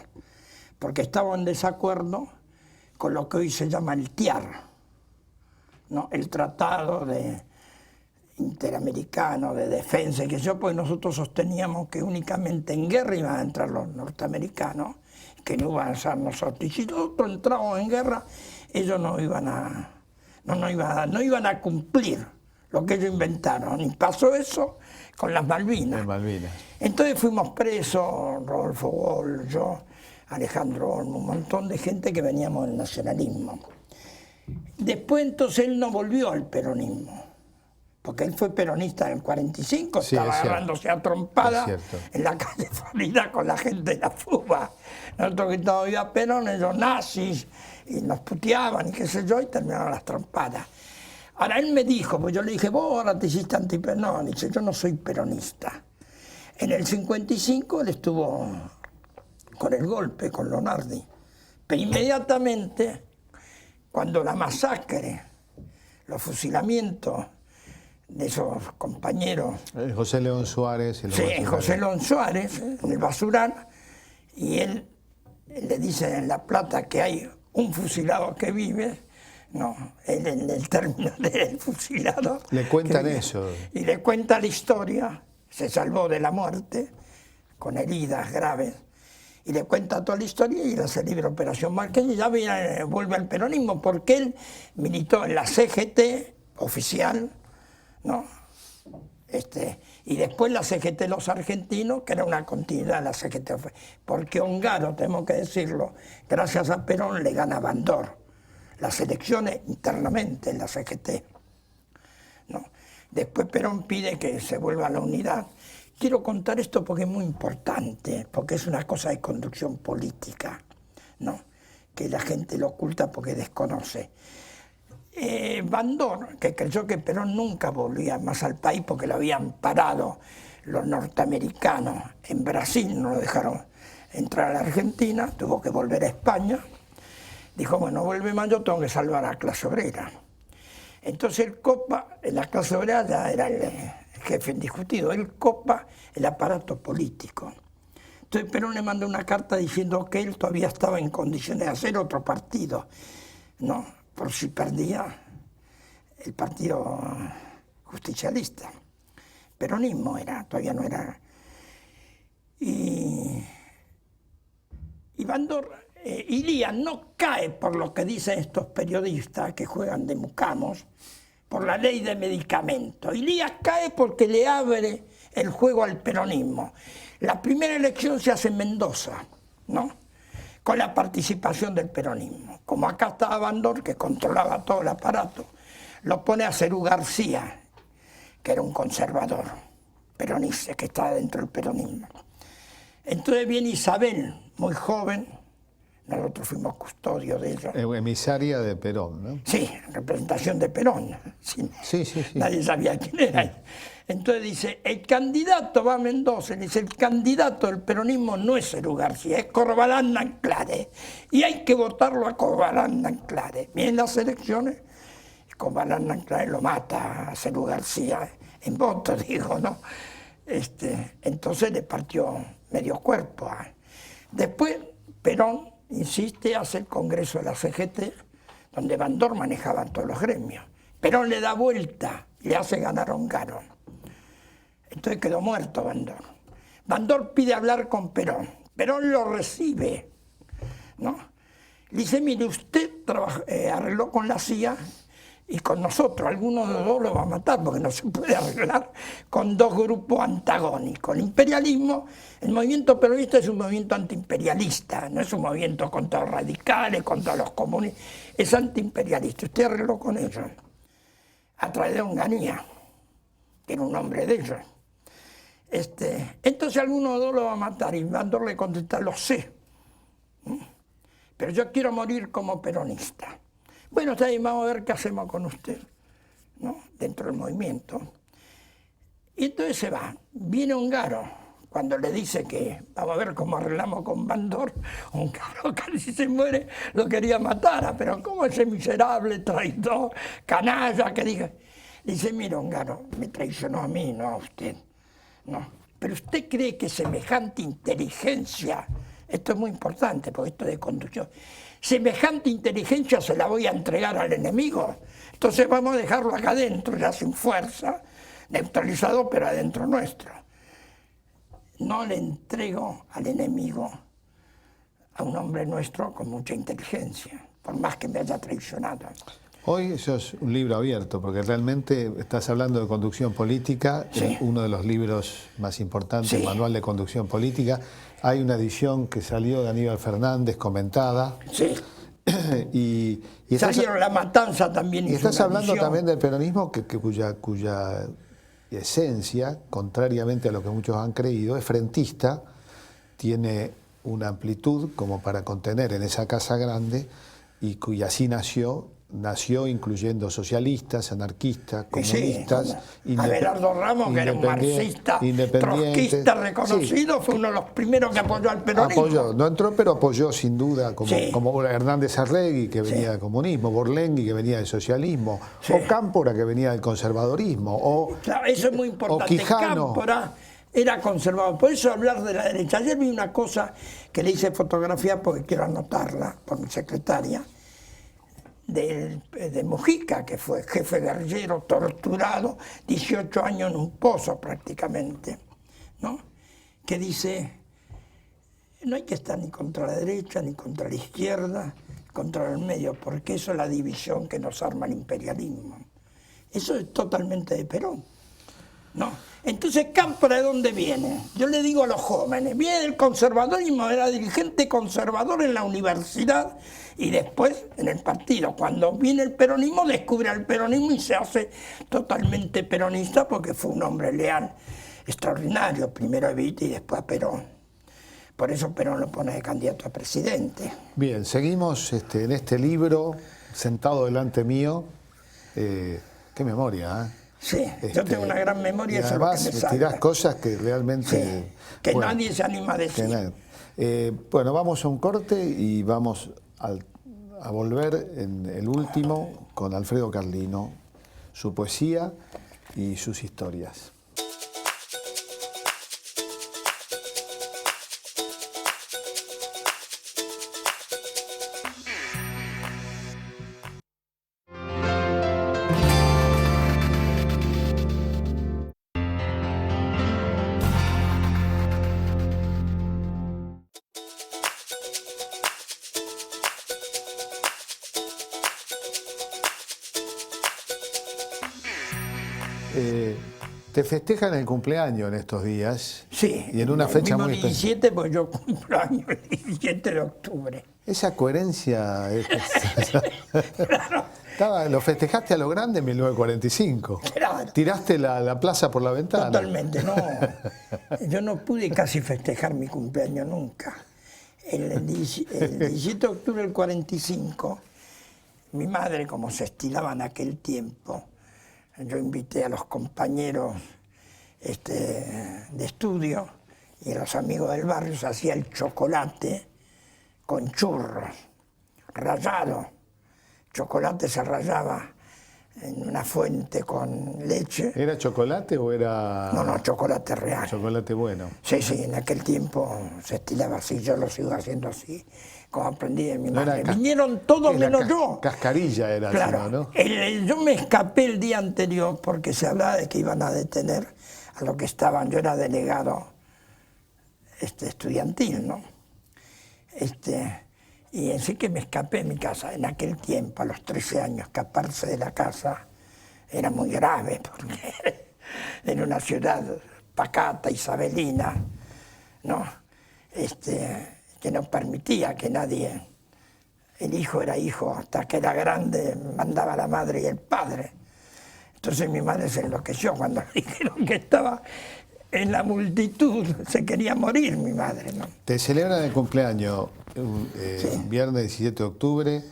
Speaker 2: porque estaba en desacuerdo con lo que hoy se llama el TIAR, ¿no? El Tratado Interamericano de Defensa, pues nosotros sosteníamos que únicamente en guerra iban a entrar los norteamericanos, que no iban a ser nosotros. Y si nosotros entramos en guerra, ellos no iban a cumplir lo que ellos inventaron. Y pasó eso con las Malvinas. Entonces fuimos presos, Rodolfo Walsh, yo, Alejandro Olmo, un montón de gente que veníamos del nacionalismo. Después entonces él no volvió al peronismo, porque él fue peronista en el 45,
Speaker 3: Sí,
Speaker 2: estaba
Speaker 3: es cierto.
Speaker 2: agarrándose a trompada
Speaker 3: Es cierto.
Speaker 2: en la calle Florida con la gente de la FUBA. Nosotros gritábamos viva Perón, ellos nazis, y nos puteaban y qué sé yo, y terminaron las trompadas. Ahora él me dijo, pues yo le dije, vos ahora te hiciste antiperonista. Dice, yo no soy peronista. En el 55 él estuvo con el golpe, con Lonardi. Pero inmediatamente, cuando la masacre, los fusilamientos de esos compañeros,
Speaker 3: José León Suárez.
Speaker 2: sí, José León Suárez, en el basural, y él le dice en La Plata que hay un fusilado que vive, no, él en el término del fusilado.
Speaker 3: Le cuentan
Speaker 2: que vive,
Speaker 3: eso.
Speaker 2: y le cuenta la historia, se salvó de la muerte, con heridas graves, y le cuenta toda la historia y le hace libre Operación Marqués y ya vuelve al peronismo, porque él militó en la CGT oficial, ¿no? Y después la CGT Los Argentinos, que era una continuidad de la CGT, porque Ongaro, tenemos que decirlo, gracias a Perón le gana Bandor las elecciones internamente en la CGT, ¿no? Después Perón pide que se vuelva a la unidad. Quiero contar esto porque es muy importante, porque es una cosa de conducción política, ¿no? Que la gente lo oculta porque desconoce. Bandor, que creyó que Perón nunca volvía más al país porque lo habían parado los norteamericanos en Brasil, no lo dejaron entrar a la Argentina, tuvo que volver a España. Dijo, bueno, vuelve más, yo tengo que salvar a la clase obrera. Entonces el COPA, en la clase obrera ya era el jefe indiscutido, el COPA, el aparato político. Entonces Perón le mandó una carta diciendo que él todavía estaba en condiciones de hacer otro partido, ¿no? Por si perdía el partido justicialista. Peronismo era, todavía no era. Y Bandor, Ilía no cae por lo que dicen estos periodistas que juegan de mucamos, por la ley de medicamentos. Ilía cae porque le abre el juego al peronismo. La primera elección se hace en Mendoza, ¿no? Con la participación del peronismo. Como acá estaba Bandor, que controlaba todo el aparato, lo pone a Cerú García, que era un conservador peronista, que estaba dentro del peronismo. Entonces viene Isabel, muy joven, nosotros fuimos custodios de ella.
Speaker 3: Emisaria de Perón, ¿no?
Speaker 2: Sí, representación de Perón. Sí.
Speaker 3: Sí.
Speaker 2: Nadie sabía quién era. Entonces dice, el candidato va a Mendoza, dice, el candidato del peronismo no es Cerú García, es Corbalán Nanclares. Y hay que votarlo a Corbalán Nanclares. Vienen las elecciones, Corbalán Nanclares lo mata a Cerú García, en votos, digo, ¿no? Entonces le partió medio cuerpo. Después Perón insiste, hace el congreso de la CGT, donde Bandor manejaba todos los gremios. Perón le da vuelta, le hace ganar a Ongaro. Entonces quedó muerto Bandor. Bandor pide hablar con Perón. Perón lo recibe, ¿no? Le dice, mire, usted arregló con la CIA y con nosotros, alguno de los dos lo va a matar, porque no se puede arreglar con dos grupos antagónicos. El imperialismo, el movimiento peronista es un movimiento antiimperialista, no es un movimiento contra los radicales, contra los comunistas, es antiimperialista. Usted arregló con ellos, a través de Onganía, que era un hombre de ellos. Entonces alguno de los dos lo va a matar, y Bandor le contesta, lo sé, pero yo quiero morir como peronista. Bueno, está bien, vamos a ver qué hacemos con usted, ¿no? Dentro del movimiento. Y entonces se va. Viene Ongaro, cuando le dice que vamos a ver cómo arreglamos con Bandor. Ongaro casi se muere, lo quería matar, pero ¿cómo ese miserable, traidor, canalla que diga? Dice, mira Ongaro, me traicionó a mí, no a usted. No. Pero usted cree que semejante inteligencia, esto es muy importante, porque esto es de conducción, semejante inteligencia se la voy a entregar al enemigo. Entonces vamos a dejarlo acá adentro, ya sin fuerza, neutralizado, pero adentro nuestro. No le entrego al enemigo a un hombre nuestro con mucha inteligencia, por más que me haya traicionado.
Speaker 3: Hoy eso es un libro abierto, porque realmente estás hablando de conducción política,
Speaker 2: Sí.
Speaker 3: uno de los libros más importantes,
Speaker 2: Sí.
Speaker 3: el Manual de Conducción Política. Hay una edición que salió de Aníbal Fernández, comentada.
Speaker 2: Sí.
Speaker 3: y estás,
Speaker 2: Salieron La Matanza también.
Speaker 3: y
Speaker 2: hizo
Speaker 3: estás
Speaker 2: una
Speaker 3: hablando
Speaker 2: edición.
Speaker 3: también del peronismo cuya esencia, contrariamente a lo que muchos han creído, es frentista, tiene una amplitud como para contener en esa casa grande y así nació incluyendo socialistas, anarquistas, comunistas,
Speaker 2: Abelardo Ramos, que era un marxista, trotskista reconocido, sí, fue uno de los primeros que apoyó al peronismo.
Speaker 3: Apoyó, no entró, pero apoyó sin duda, como,
Speaker 2: sí,
Speaker 3: como Hernández Arregui, que venía
Speaker 2: sí,
Speaker 3: del comunismo, Borlengui, que venía del socialismo,
Speaker 2: sí,
Speaker 3: o Cámpora, que venía del conservadorismo, o,
Speaker 2: claro, eso es muy importante.
Speaker 3: O Quijano.
Speaker 2: Cámpora era conservador. Por eso hablar de la derecha. Ayer vi una cosa que le hice fotografía porque quiero anotarla por mi secretaria, de Mujica, que fue jefe guerrillero, torturado, 18 años en un pozo prácticamente, ¿no? Que dice, no hay que estar ni contra la derecha, ni contra la izquierda, contra el medio, porque eso es la división que nos arma el imperialismo. Eso es totalmente de Perón, ¿no? Entonces, Cámpora, ¿de dónde viene? Yo le digo a los jóvenes, viene del conservadorismo, era dirigente conservador en la universidad y después en el partido. Cuando viene el peronismo, descubre al peronismo y se hace totalmente peronista porque fue un hombre leal, extraordinario, primero a Evita y después a Perón. Por eso Perón lo pone de candidato a presidente.
Speaker 3: Bien, seguimos en este libro, sentado delante mío. Qué memoria, ¿eh?
Speaker 2: Sí, yo tengo una gran memoria,
Speaker 3: y
Speaker 2: eso es lo que
Speaker 3: además
Speaker 2: me salta.
Speaker 3: tirás cosas que realmente...
Speaker 2: Sí, que bueno, nadie se anima a decir.
Speaker 3: Bueno, vamos a un corte y vamos a volver en el último con Alfredo Carlino, su poesía y sus historias. Te festejan el cumpleaños en estos días.
Speaker 2: Sí,
Speaker 3: y en una fecha muy especial.
Speaker 2: 17, porque yo cumplo año el 17 de octubre.
Speaker 3: Esa coherencia.
Speaker 2: Claro.
Speaker 3: Lo festejaste a lo grande en 1945.
Speaker 2: Claro.
Speaker 3: Tiraste la plaza por la ventana.
Speaker 2: Totalmente, no. Yo no pude casi festejar mi cumpleaños nunca. El 17 de octubre del 45, mi madre, como se estilaba en aquel tiempo, yo invité a los compañeros de estudio y a los amigos del barrio, se hacía el chocolate con churros, rallado. Chocolate se rallaba en una fuente con leche.
Speaker 3: ¿Era chocolate o era...?
Speaker 2: No, chocolate real.
Speaker 3: Chocolate bueno.
Speaker 2: Sí, en aquel tiempo se estilaba así, yo lo sigo haciendo así, como aprendí de mi madre. Vinieron todos menos yo.
Speaker 3: Cascarilla era,
Speaker 2: claro,
Speaker 3: ¿no?
Speaker 2: Yo me escapé el día anterior porque se hablaba de que iban a detener a los que estaban, yo era delegado estudiantil, ¿no? Y así que me escapé de mi casa. En aquel tiempo, a los 13 años, escaparse de la casa era muy grave porque era una ciudad pacata, isabelina, ¿no? Que no permitía que nadie, el hijo era hijo, hasta que era grande mandaba la madre y el padre. Entonces mi madre se enloqueció cuando le dijeron que estaba en la multitud, se quería morir mi madre, ¿no?
Speaker 3: Te celebran el cumpleaños
Speaker 2: sí.
Speaker 3: Viernes 17 de octubre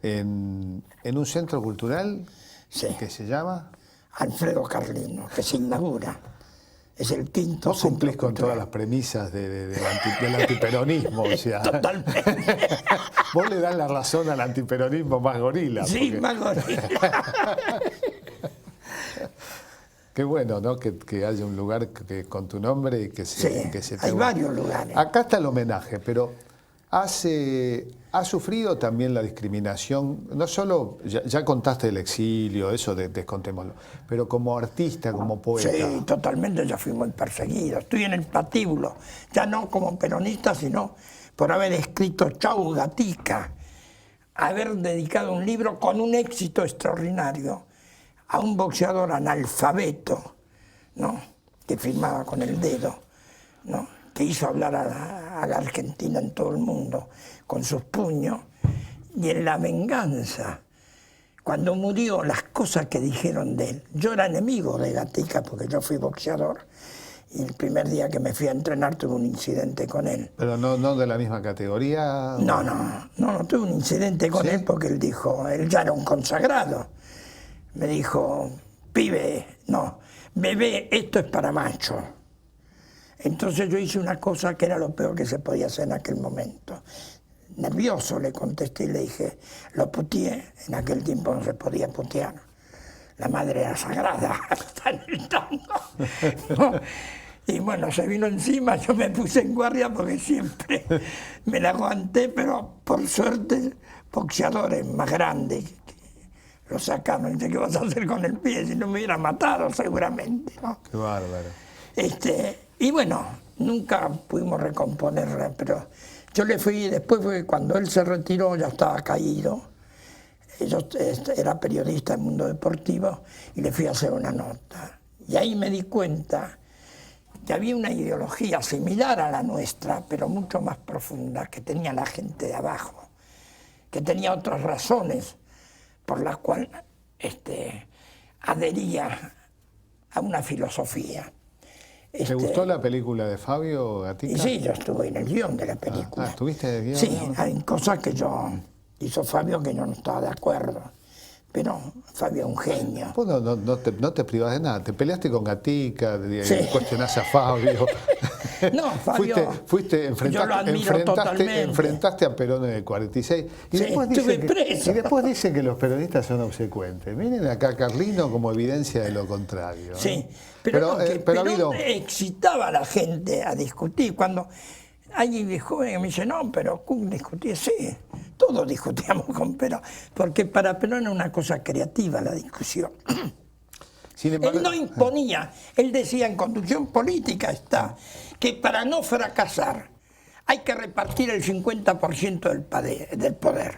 Speaker 3: en un centro cultural,
Speaker 2: sí,
Speaker 3: que se llama...
Speaker 2: Alfredo Carlino, que se inaugura. Es el quinto.
Speaker 3: Vos cumplís con todas las premisas del antiperonismo, o sea.
Speaker 2: Totalmente.
Speaker 3: Vos le das la razón al antiperonismo más gorila.
Speaker 2: Sí, porque... más gorila.
Speaker 3: Qué bueno, ¿no? Que haya un lugar con tu nombre y que se te...
Speaker 2: Hay varios lugares.
Speaker 3: Acá está el homenaje, pero has sufrido también la discriminación, no solo, ya contaste el exilio, eso descontémoslo, pero como artista, como poeta.
Speaker 2: Sí, totalmente, yo fui muy perseguido. Estoy en el patíbulo, ya no como peronista, sino por haber escrito Chau Gatica, haber dedicado un libro con un éxito extraordinario a un boxeador analfabeto, ¿no? Que firmaba con el dedo, ¿no? Que hizo hablar a la Argentina en todo el mundo con sus puños, y en la venganza. Cuando murió, las cosas que dijeron de él. Yo era enemigo de Gatica porque yo fui boxeador. Y el primer día que me fui a entrenar tuve un incidente con él.
Speaker 3: ¿Pero no de la misma categoría?
Speaker 2: No, tuve un incidente con él porque él dijo, él ya era un consagrado. Me dijo, pibe, no, bebé, esto es para macho. Entonces yo hice una cosa que era lo peor que se podía hacer en aquel momento. Nervioso le contesté y le dije, lo puteé, en aquel tiempo no se podía putear. La madre era sagrada, está en el tango. ¿No? Y bueno, se vino encima, yo me puse en guardia porque siempre me la aguanté, pero por suerte boxeadores más grandes lo sacaron. Dice, ¿qué vas a hacer con el pie? Si no me hubiera matado seguramente, ¿no?
Speaker 3: Qué bárbaro.
Speaker 2: Y bueno, nunca pudimos recomponerla, pero yo le fui, después fue cuando él se retiró, ya estaba caído. Yo era periodista del mundo deportivo y le fui a hacer una nota. Y ahí me di cuenta que había una ideología similar a la nuestra, pero mucho más profunda, que tenía la gente de abajo, que tenía otras razones por las cuales adhería a una filosofía.
Speaker 3: ¿Te gustó la película de Fabio Gatica?
Speaker 2: Sí, yo estuve en el guión de la película.
Speaker 3: ¿Estuviste en el guión?
Speaker 2: Sí, hay cosas que hizo Fabio que yo no estaba de acuerdo. Pero Fabio es un genio.
Speaker 3: Vos no te privás de nada. Te peleaste con Gatica, cuestionás a Fabio.
Speaker 2: No, Fabio, yo lo admiro totalmente.
Speaker 3: Enfrentaste a Perón en el 46. Y,
Speaker 2: estuve preso.
Speaker 3: Y después dicen que los peronistas son obsecuentes. Miren acá a Carlino como evidencia de lo contrario, ¿no?
Speaker 2: Sí, pero Perón excitaba a la gente a discutir. Cuando alguien de joven me dice, no, pero Cook discutía, sí, todos discutíamos con Perón, porque para Perón era una cosa creativa la discusión. Sin embargo, él no imponía, él decía en conducción política está, que para no fracasar hay que repartir el 50% del poder.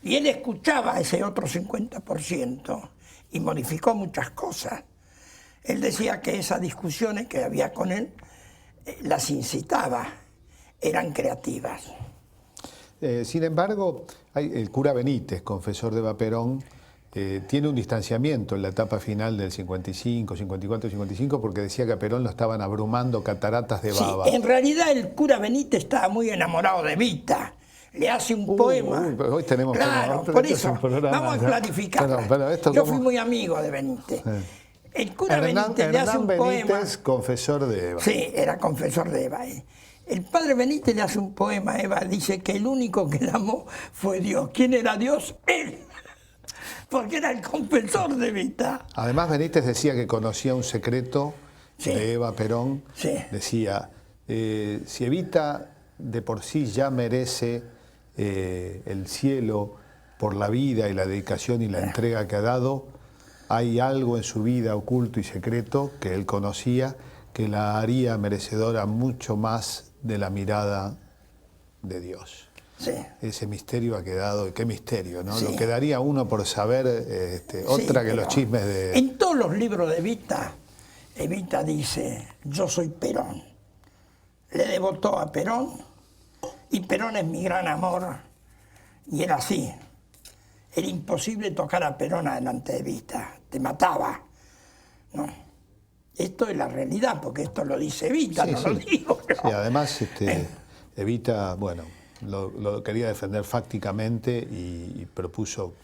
Speaker 2: Y él escuchaba ese otro 50% y modificó muchas cosas. Él decía que esas discusiones que había con él las incitaba, eran creativas.
Speaker 3: Sin embargo, el cura Benítez, confesor de Eva Perón, tiene un distanciamiento en la etapa final del 55, 54 y 55 porque decía que a Perón lo estaban abrumando cataratas de baba.
Speaker 2: Sí, en realidad el cura Benítez estaba muy enamorado de Evita. Le hace un poema.
Speaker 3: Hoy tenemos
Speaker 2: claro, por eso, vamos a clarificar. Yo fui muy amigo de Benítez. El cura Benítez le hace un poema.
Speaker 3: Confesor de Eva.
Speaker 2: Sí, era confesor de Eva. El padre Benítez le hace un poema a Eva, dice que el único que la amó fue Dios. ¿Quién era Dios? Él. Porque era el confesor de Evita.
Speaker 3: Además, Benítez decía que conocía un secreto de Eva Perón.
Speaker 2: Sí.
Speaker 3: Decía, si Evita de por sí ya merece el cielo por la vida y la dedicación y la entrega que ha dado, hay algo en su vida oculto y secreto que él conocía que la haría merecedora mucho más de la mirada de Dios.
Speaker 2: Sí.
Speaker 3: Ese misterio ha quedado, qué misterio, ¿no?
Speaker 2: Sí.
Speaker 3: Lo quedaría uno por saber otra que los chismes de...
Speaker 2: En todos los libros de Evita, Evita dice, yo soy Perón. Le devotó a Perón y Perón es mi gran amor. Y era así. Era imposible tocar a Perón adelante de Evita, te mataba, ¿no? Esto es la realidad, porque esto lo dice Evita, lo digo. ¿No?
Speaker 3: Sí, además Evita, bueno, lo quería defender fácticamente y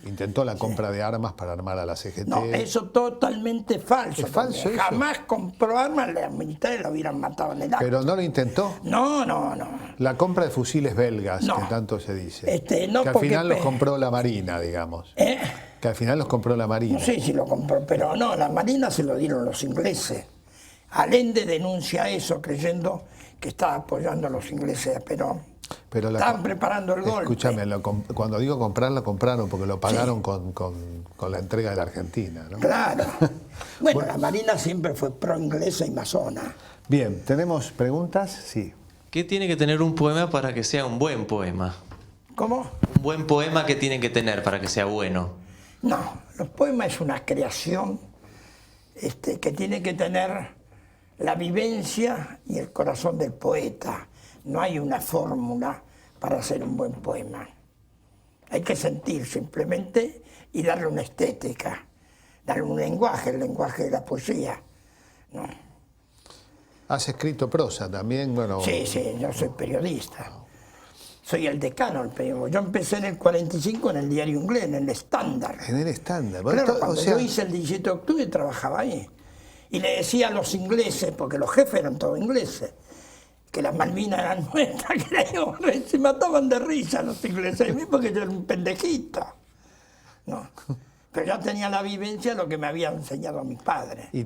Speaker 3: intentó la compra de armas para armar a la CGT.
Speaker 2: No, eso totalmente falso.
Speaker 3: ¿Es falso eso?
Speaker 2: Jamás compró armas, los militares lo hubieran matado en el acto.
Speaker 3: ¿Pero no lo intentó?
Speaker 2: No.
Speaker 3: La compra de fusiles belgas, que tanto se dice. Que al final los compró la Marina, digamos. Que al final los compró la Marina.
Speaker 2: No sé si lo compró, pero no, la Marina se lo dieron los ingleses. Allende denuncia eso creyendo que estaba apoyando a los ingleses a Perón.
Speaker 3: Pero
Speaker 2: estaban preparando el golpe.
Speaker 3: Escúchame, cuando digo comprar, lo compraron porque lo pagaron con la entrega de la Argentina, ¿no?
Speaker 2: Claro. Bueno, la Marina siempre fue pro-inglesa y masona.
Speaker 3: Bien, ¿tenemos preguntas? Sí.
Speaker 4: ¿Qué tiene que tener un poema para que sea un buen poema?
Speaker 2: ¿Cómo?
Speaker 4: Un buen poema que tiene que tener para que sea bueno.
Speaker 2: No, los poemas es una creación que tiene que tener la vivencia y el corazón del poeta. No hay una fórmula para hacer un buen poema. Hay que sentir simplemente y darle una estética, darle un lenguaje, el lenguaje de la poesía, ¿no?
Speaker 3: ¿Has escrito prosa también? Bueno,
Speaker 2: Sí, yo soy periodista. Soy el decano del periodismo. Yo empecé en el 45 en el diario inglés, en el Estándar.
Speaker 3: en el estándar.
Speaker 2: Claro,
Speaker 3: O
Speaker 2: cuando
Speaker 3: sea,
Speaker 2: yo hice el 17 de octubre trabajaba ahí. Y le decía a los ingleses, porque los jefes eran todos ingleses, que las Malvinas eran nuestras, que se mataban de risa los ingleses, a mí porque yo era un pendejito. No. Pero ya tenía la vivencia de lo que me había enseñado mi padre.
Speaker 3: ¿y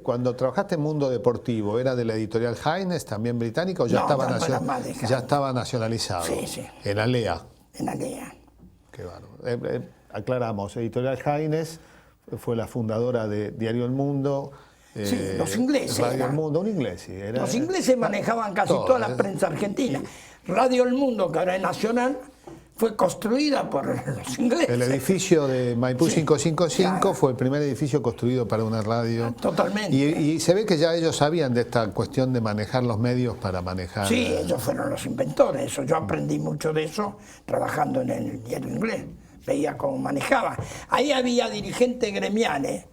Speaker 3: cuando trabajaste en Mundo Deportivo, era de la editorial Haines, también británica, o ya,
Speaker 2: No,
Speaker 3: estaba,
Speaker 2: no era más de
Speaker 3: ya
Speaker 2: Haines.
Speaker 3: estaba nacionalizado?
Speaker 2: Sí, sí.
Speaker 3: En Alea.
Speaker 2: En Alea.
Speaker 3: Qué bárbaro. Aclaramos, editorial Haines fue la fundadora de Diario El Mundo.
Speaker 2: Sí, los ingleses
Speaker 3: Radio
Speaker 2: eran.
Speaker 3: El Mundo, un inglés, sí.
Speaker 2: Los ingleses manejaban casi
Speaker 3: todo,
Speaker 2: toda la prensa argentina. Radio El Mundo, que ahora es nacional, fue construida por los ingleses.
Speaker 3: El edificio de Maipú
Speaker 2: Sí,
Speaker 3: 555
Speaker 2: claro.
Speaker 3: fue el primer edificio construido para una radio.
Speaker 2: Totalmente.
Speaker 3: Y se ve que ya ellos sabían de esta cuestión de manejar los medios para manejar.
Speaker 2: Sí, ellos fueron los inventores. Yo aprendí mucho de eso trabajando en el diario inglés. Veía cómo manejaba. Ahí había dirigentes gremiales,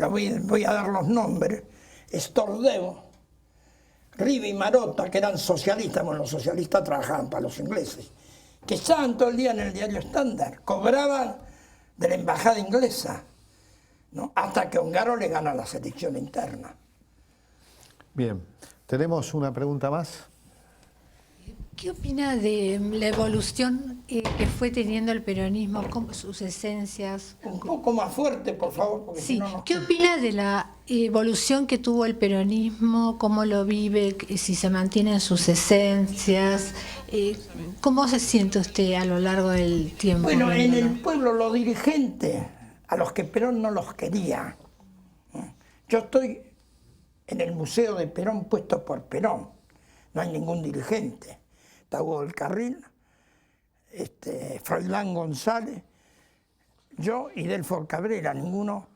Speaker 2: voy a dar los nombres, Stordeo, Rivi y Marota, que eran socialistas, bueno, los socialistas trabajaban para los ingleses, que estaban todo el día en el diario Estándar, cobraban de la embajada inglesa, ¿no? Hasta que Ongaro le gana la selección interna.
Speaker 3: Bien, tenemos una pregunta más.
Speaker 5: ¿Qué opina de la evolución que fue teniendo el peronismo, sus esencias?
Speaker 2: Un poco más fuerte, por favor, porque si
Speaker 5: Sí,
Speaker 2: no, no...
Speaker 5: ¿qué opina de la evolución que tuvo el peronismo? ¿Cómo lo vive? Si se mantienen sus esencias. ¿Cómo se siente usted a lo largo del tiempo?
Speaker 2: Bueno, en
Speaker 5: viéndolo?
Speaker 2: el pueblo los dirigentes, a los que Perón no los quería. Yo estoy en el Museo de Perón puesto por Perón. No hay ningún dirigente. Está Hugo del Carril, Froilán González, yo y Delfos Cabrera. Ninguno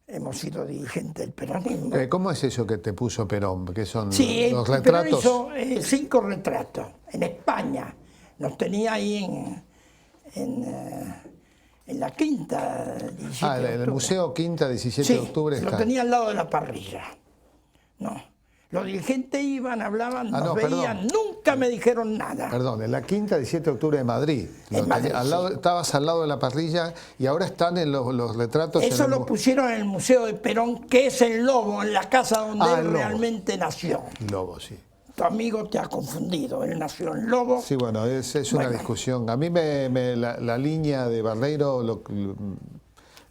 Speaker 2: hemos sido dirigentes del peronismo.
Speaker 3: ¿Cómo es eso que te puso Perón? ¿Qué son
Speaker 2: Sí,
Speaker 3: los
Speaker 2: Perón
Speaker 3: retratos?
Speaker 2: hizo 5 retratos en España. Nos tenía ahí en la Quinta, 17 de
Speaker 3: En el
Speaker 2: octubre.
Speaker 3: Museo Quinta, 17
Speaker 2: Sí,
Speaker 3: de octubre
Speaker 2: lo
Speaker 3: está.
Speaker 2: tenía al lado de la parrilla. No. Los dirigentes iban, hablaban, nos
Speaker 3: no,
Speaker 2: veían,
Speaker 3: perdón.
Speaker 2: nunca me dijeron nada.
Speaker 3: Perdón, en la Quinta, 17 de octubre de Madrid.
Speaker 2: En Madrid, sí.
Speaker 3: Estabas al lado de la parrilla y ahora están en los retratos.
Speaker 2: Eso
Speaker 3: en el
Speaker 2: lo pusieron en el Museo de Perón, que es el Lobo, en la casa donde
Speaker 3: el
Speaker 2: él
Speaker 3: Lobo.
Speaker 2: realmente nació.
Speaker 3: Lobo, sí.
Speaker 2: Tu amigo te ha confundido, él nació en Lobo.
Speaker 3: Sí, bueno, es una
Speaker 2: Bueno.
Speaker 3: discusión. A mí la línea de Barreiro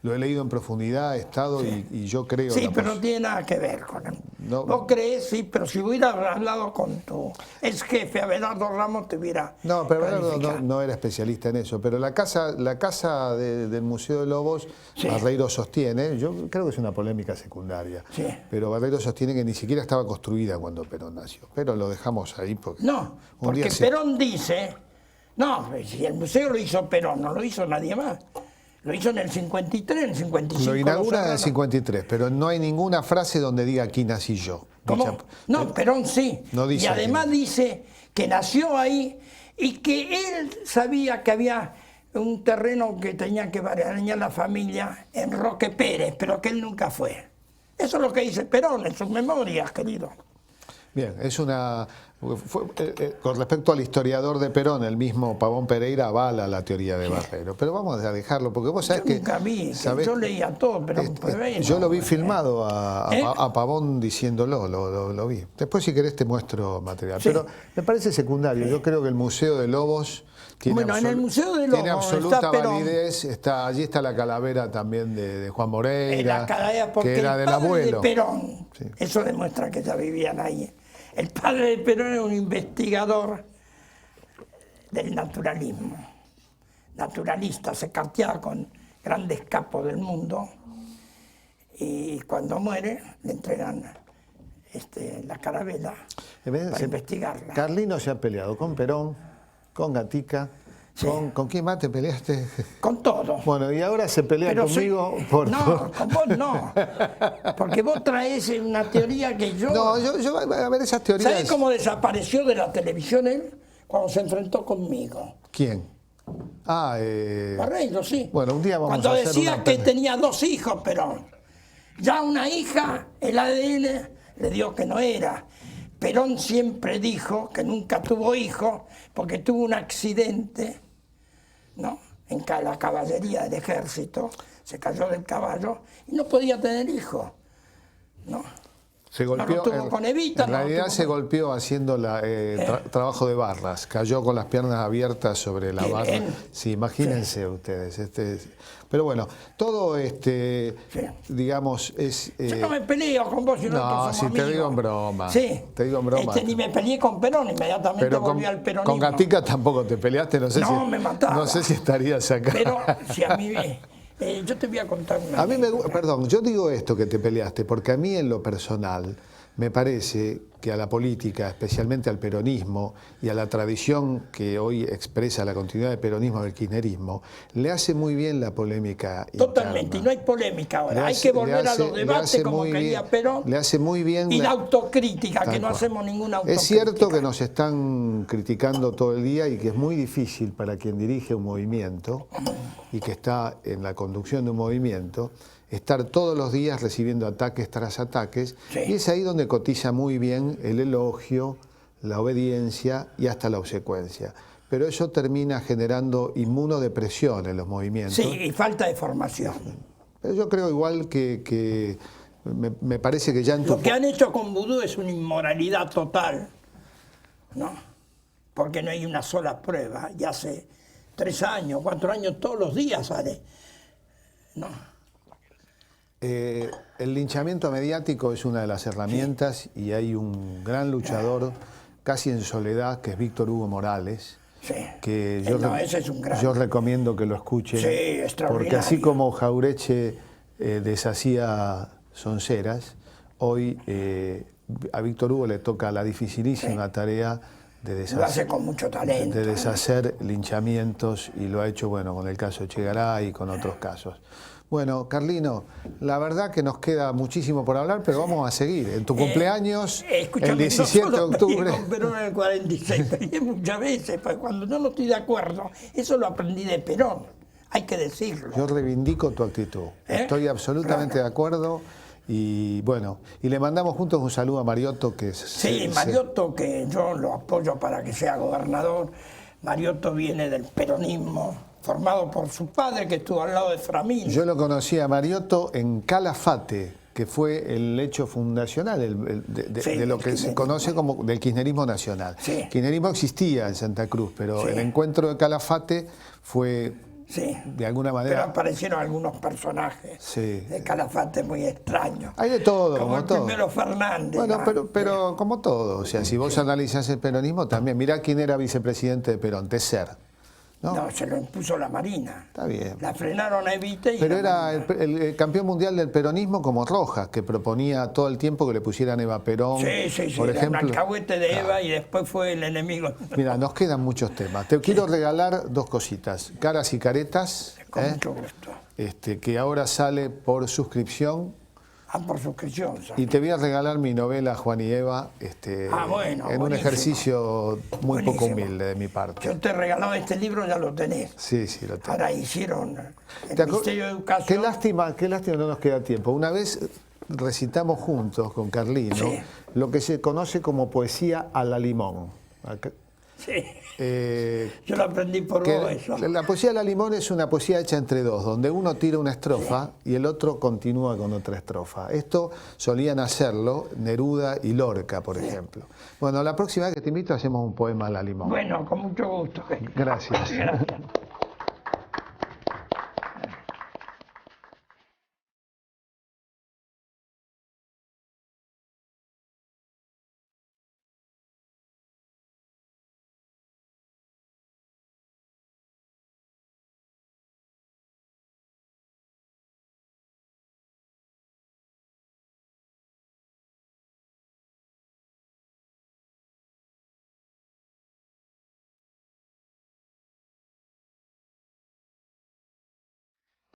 Speaker 3: lo he leído en profundidad, he estado y yo creo...
Speaker 2: Sí,
Speaker 3: la
Speaker 2: pero
Speaker 3: pos-
Speaker 2: no tiene nada que ver con él.
Speaker 3: No.
Speaker 2: Vos crees, sí, pero si hubiera hablado con tu ex jefe, Abelardo Ramos, te hubiera
Speaker 3: No, pero Barreiro
Speaker 2: calificado.
Speaker 3: no era especialista en eso. Pero la casa del Museo de Lobos,
Speaker 2: Sí.
Speaker 3: Barreiro sostiene, yo creo que es una polémica secundaria,
Speaker 2: Sí.
Speaker 3: pero Barreiro sostiene que ni siquiera estaba construida cuando Perón nació. Pero lo dejamos ahí porque...
Speaker 2: No,
Speaker 3: un día
Speaker 2: porque
Speaker 3: se-
Speaker 2: Perón dice, no, si el museo lo hizo Perón, no lo hizo nadie más. Lo hizo en el 53, en el 55.
Speaker 3: Lo inaugura en el
Speaker 2: cerraron.
Speaker 3: 53, pero no hay ninguna frase donde diga aquí nací yo.
Speaker 2: ¿Cómo?
Speaker 3: Dicha-
Speaker 2: No, Perón sí.
Speaker 3: No dice
Speaker 2: y además
Speaker 3: que-
Speaker 2: dice que nació ahí y que él sabía que había un terreno que tenía que arañar la familia en Roque Pérez, pero que él nunca fue. Eso es lo que dice Perón en sus memorias, querido.
Speaker 3: Bien, es una... con respecto al historiador de Perón, el mismo Pavón Pereira avala la teoría de Barreiro. Pero vamos a dejarlo, porque vos sabés
Speaker 2: Yo
Speaker 3: que...
Speaker 2: nunca vi, que
Speaker 3: sabés-
Speaker 2: yo leía todo, pero
Speaker 3: yo lo vi filmado
Speaker 2: ¿Eh?
Speaker 3: a Pavón diciéndolo, lo vi. Después si querés te muestro material.
Speaker 2: Sí.
Speaker 3: Pero me parece secundario. Yo creo que el Museo de Lobos tiene,
Speaker 2: Bueno, en el Museo de
Speaker 3: tiene
Speaker 2: Lobos
Speaker 3: absoluta
Speaker 2: está Perón.
Speaker 3: validez. Allí está la calavera también de Juan
Speaker 2: En
Speaker 3: Moreira,
Speaker 2: la cadena, porque
Speaker 3: que era
Speaker 2: el
Speaker 3: del
Speaker 2: padre
Speaker 3: abuelo.
Speaker 2: de Perón,
Speaker 3: Sí.
Speaker 2: eso demuestra que ya vivían ahí. El padre de Perón era un investigador del naturalismo, naturalista, se carteaba con grandes capos del mundo y cuando muere le entregan la carabela para investigarla.
Speaker 3: Carlino se ha peleado con Perón, con Gatica,
Speaker 2: Sí.
Speaker 3: ¿con quién más te peleaste?
Speaker 2: Con todo.
Speaker 3: Bueno, y ahora se pelea
Speaker 2: Pero
Speaker 3: conmigo
Speaker 2: sí,
Speaker 3: por...
Speaker 2: no, con vos no. Porque vos traes una teoría que yo...
Speaker 3: No, yo a ver esas teorías...
Speaker 2: ¿Sabes cómo desapareció de la televisión él? Cuando se enfrentó conmigo.
Speaker 3: ¿Quién?
Speaker 2: Barreiro, sí.
Speaker 3: Bueno, un día vamos
Speaker 2: Cuando
Speaker 3: a hacer
Speaker 2: decía
Speaker 3: una
Speaker 2: que tenía 2 hijos, Perón. Ya una hija, el ADN le dio que no era. Perón siempre dijo que nunca tuvo hijos porque tuvo un accidente, ¿no? En la caballería del ejército, se cayó del caballo y no podía tener hijos, ¿no?
Speaker 3: Se golpeó,
Speaker 2: No lo tuvo con Evita.
Speaker 3: en realidad se golpeó haciendo trabajo de barras, cayó con las piernas abiertas sobre la barra. Sí, imagínense ustedes. Pero bueno, todo digamos, es...
Speaker 2: Yo no me peleo con vos, sino que somos
Speaker 3: si te
Speaker 2: amigos.
Speaker 3: digo en broma.
Speaker 2: Sí.
Speaker 3: Te digo en broma.
Speaker 2: Ni me peleé con Perón, inmediatamente
Speaker 3: Pero
Speaker 2: volví al peronismo.
Speaker 3: con Gatica tampoco te peleaste, no sé
Speaker 2: me mataba.
Speaker 3: No sé si estarías acá.
Speaker 2: Pero si a mí yo te voy a contar una
Speaker 3: A mí perdón, yo digo esto que te peleaste, porque a mí en lo personal me parece que a la política, especialmente al peronismo y a la tradición que hoy expresa la continuidad del peronismo del kirchnerismo, le hace muy bien la polémica
Speaker 2: totalmente,
Speaker 3: interna.
Speaker 2: y no hay polémica ahora. Hay que volver a los debates como quería Perón.
Speaker 3: Le hace muy bien.
Speaker 2: Y la autocrítica, que no hacemos ninguna autocrítica.
Speaker 3: Es cierto que nos están criticando todo el día y que es muy difícil para quien dirige un movimiento y que está en la conducción de un movimiento estar todos los días recibiendo ataques tras ataques,
Speaker 2: sí.
Speaker 3: Y es ahí donde cotiza muy bien el elogio, la obediencia y hasta la obsecuencia. Pero eso termina generando inmunodepresión en los movimientos.
Speaker 2: Sí, y falta de formación.
Speaker 3: Pero yo creo igual que me parece que ya en
Speaker 2: Lo que han hecho con Vudú es una inmoralidad total, ¿no? Porque no hay una sola prueba. Y hace 3 años, 4 años, todos los días sale, ¿no?
Speaker 3: El linchamiento mediático es una de las herramientas, y hay un gran luchador, casi en soledad, que es Víctor Hugo Morales,
Speaker 2: sí.
Speaker 3: Que
Speaker 2: ese es un gran...
Speaker 3: yo recomiendo que lo escuchen,
Speaker 2: sí, extraordinario.
Speaker 3: Porque así como Jaureche deshacía sonceras, hoy a Víctor Hugo le toca la dificilísima tarea de
Speaker 2: lo hace con mucho talento,
Speaker 3: de deshacer linchamientos, y lo ha hecho, bueno, con el caso de Che Garay y con otros casos. Bueno, Carlino, la verdad que nos queda muchísimo por hablar, pero vamos a seguir. En tu cumpleaños, el 17 de octubre...
Speaker 2: Con Perón en el 46, peleé muchas veces, pues cuando yo no estoy de acuerdo, eso lo aprendí de Perón, hay que decirlo.
Speaker 3: Yo reivindico tu actitud, estoy absolutamente de acuerdo, y bueno, y le mandamos juntos un saludo a Mariotto, que
Speaker 2: sí, Mariotto, que yo lo apoyo para que sea gobernador. Mariotto viene del peronismo, formado por su padre, que estuvo al lado de Framini.
Speaker 3: Yo lo conocí a Mariotto en Calafate, que fue el hecho fundacional de lo que se conoce como del kirchnerismo nacional.
Speaker 2: Sí.
Speaker 3: El kirchnerismo existía en Santa Cruz, pero
Speaker 2: sí.
Speaker 3: El encuentro de Calafate fue,
Speaker 2: sí.
Speaker 3: De alguna manera...
Speaker 2: Pero aparecieron algunos personajes de Calafate muy extraños.
Speaker 3: Hay de todo,
Speaker 2: como el
Speaker 3: todo.
Speaker 2: primero Fernández.
Speaker 3: Bueno, pero como todo, o sea, si vos analizás el peronismo también, mirá quién era vicepresidente de Perón, Tecer.
Speaker 2: No, se lo impuso la Marina.
Speaker 3: Está bien.
Speaker 2: La frenaron a Evita y...
Speaker 3: Pero era el campeón mundial del peronismo como Rojas, que proponía todo el tiempo que le pusieran Eva Perón.
Speaker 2: Sí,
Speaker 3: por
Speaker 2: era
Speaker 3: ejemplo.
Speaker 2: Un alcahuete de Eva y después fue el enemigo.
Speaker 3: Mira, nos quedan muchos temas. Te quiero regalar 2 cositas. Caras y caretas.
Speaker 2: Con mucho gusto.
Speaker 3: Que ahora sale por suscripción.
Speaker 2: Por suscripción.
Speaker 3: Y te voy a regalar mi novela Juan y Eva,
Speaker 2: bueno,
Speaker 3: en un ejercicio muy poco humilde de mi parte.
Speaker 2: Yo te regalaba este libro, ya lo tenés.
Speaker 3: Sí, lo tengo.
Speaker 2: Ahora hicieron el Ministerio de Educación.
Speaker 3: Qué lástima no nos queda tiempo. Una vez recitamos juntos con Carlino lo que se conoce como poesía a la limón.
Speaker 2: Sí. Yo lo aprendí por vos eso.
Speaker 3: La poesía a la limón es una poesía hecha entre dos, donde uno tira una estrofa y el otro continúa con otra estrofa. Esto solían hacerlo Neruda y Lorca, por ejemplo. Bueno, la próxima vez que te invito hacemos un poema a la limón.
Speaker 2: Bueno, con mucho gusto.
Speaker 3: Gracias.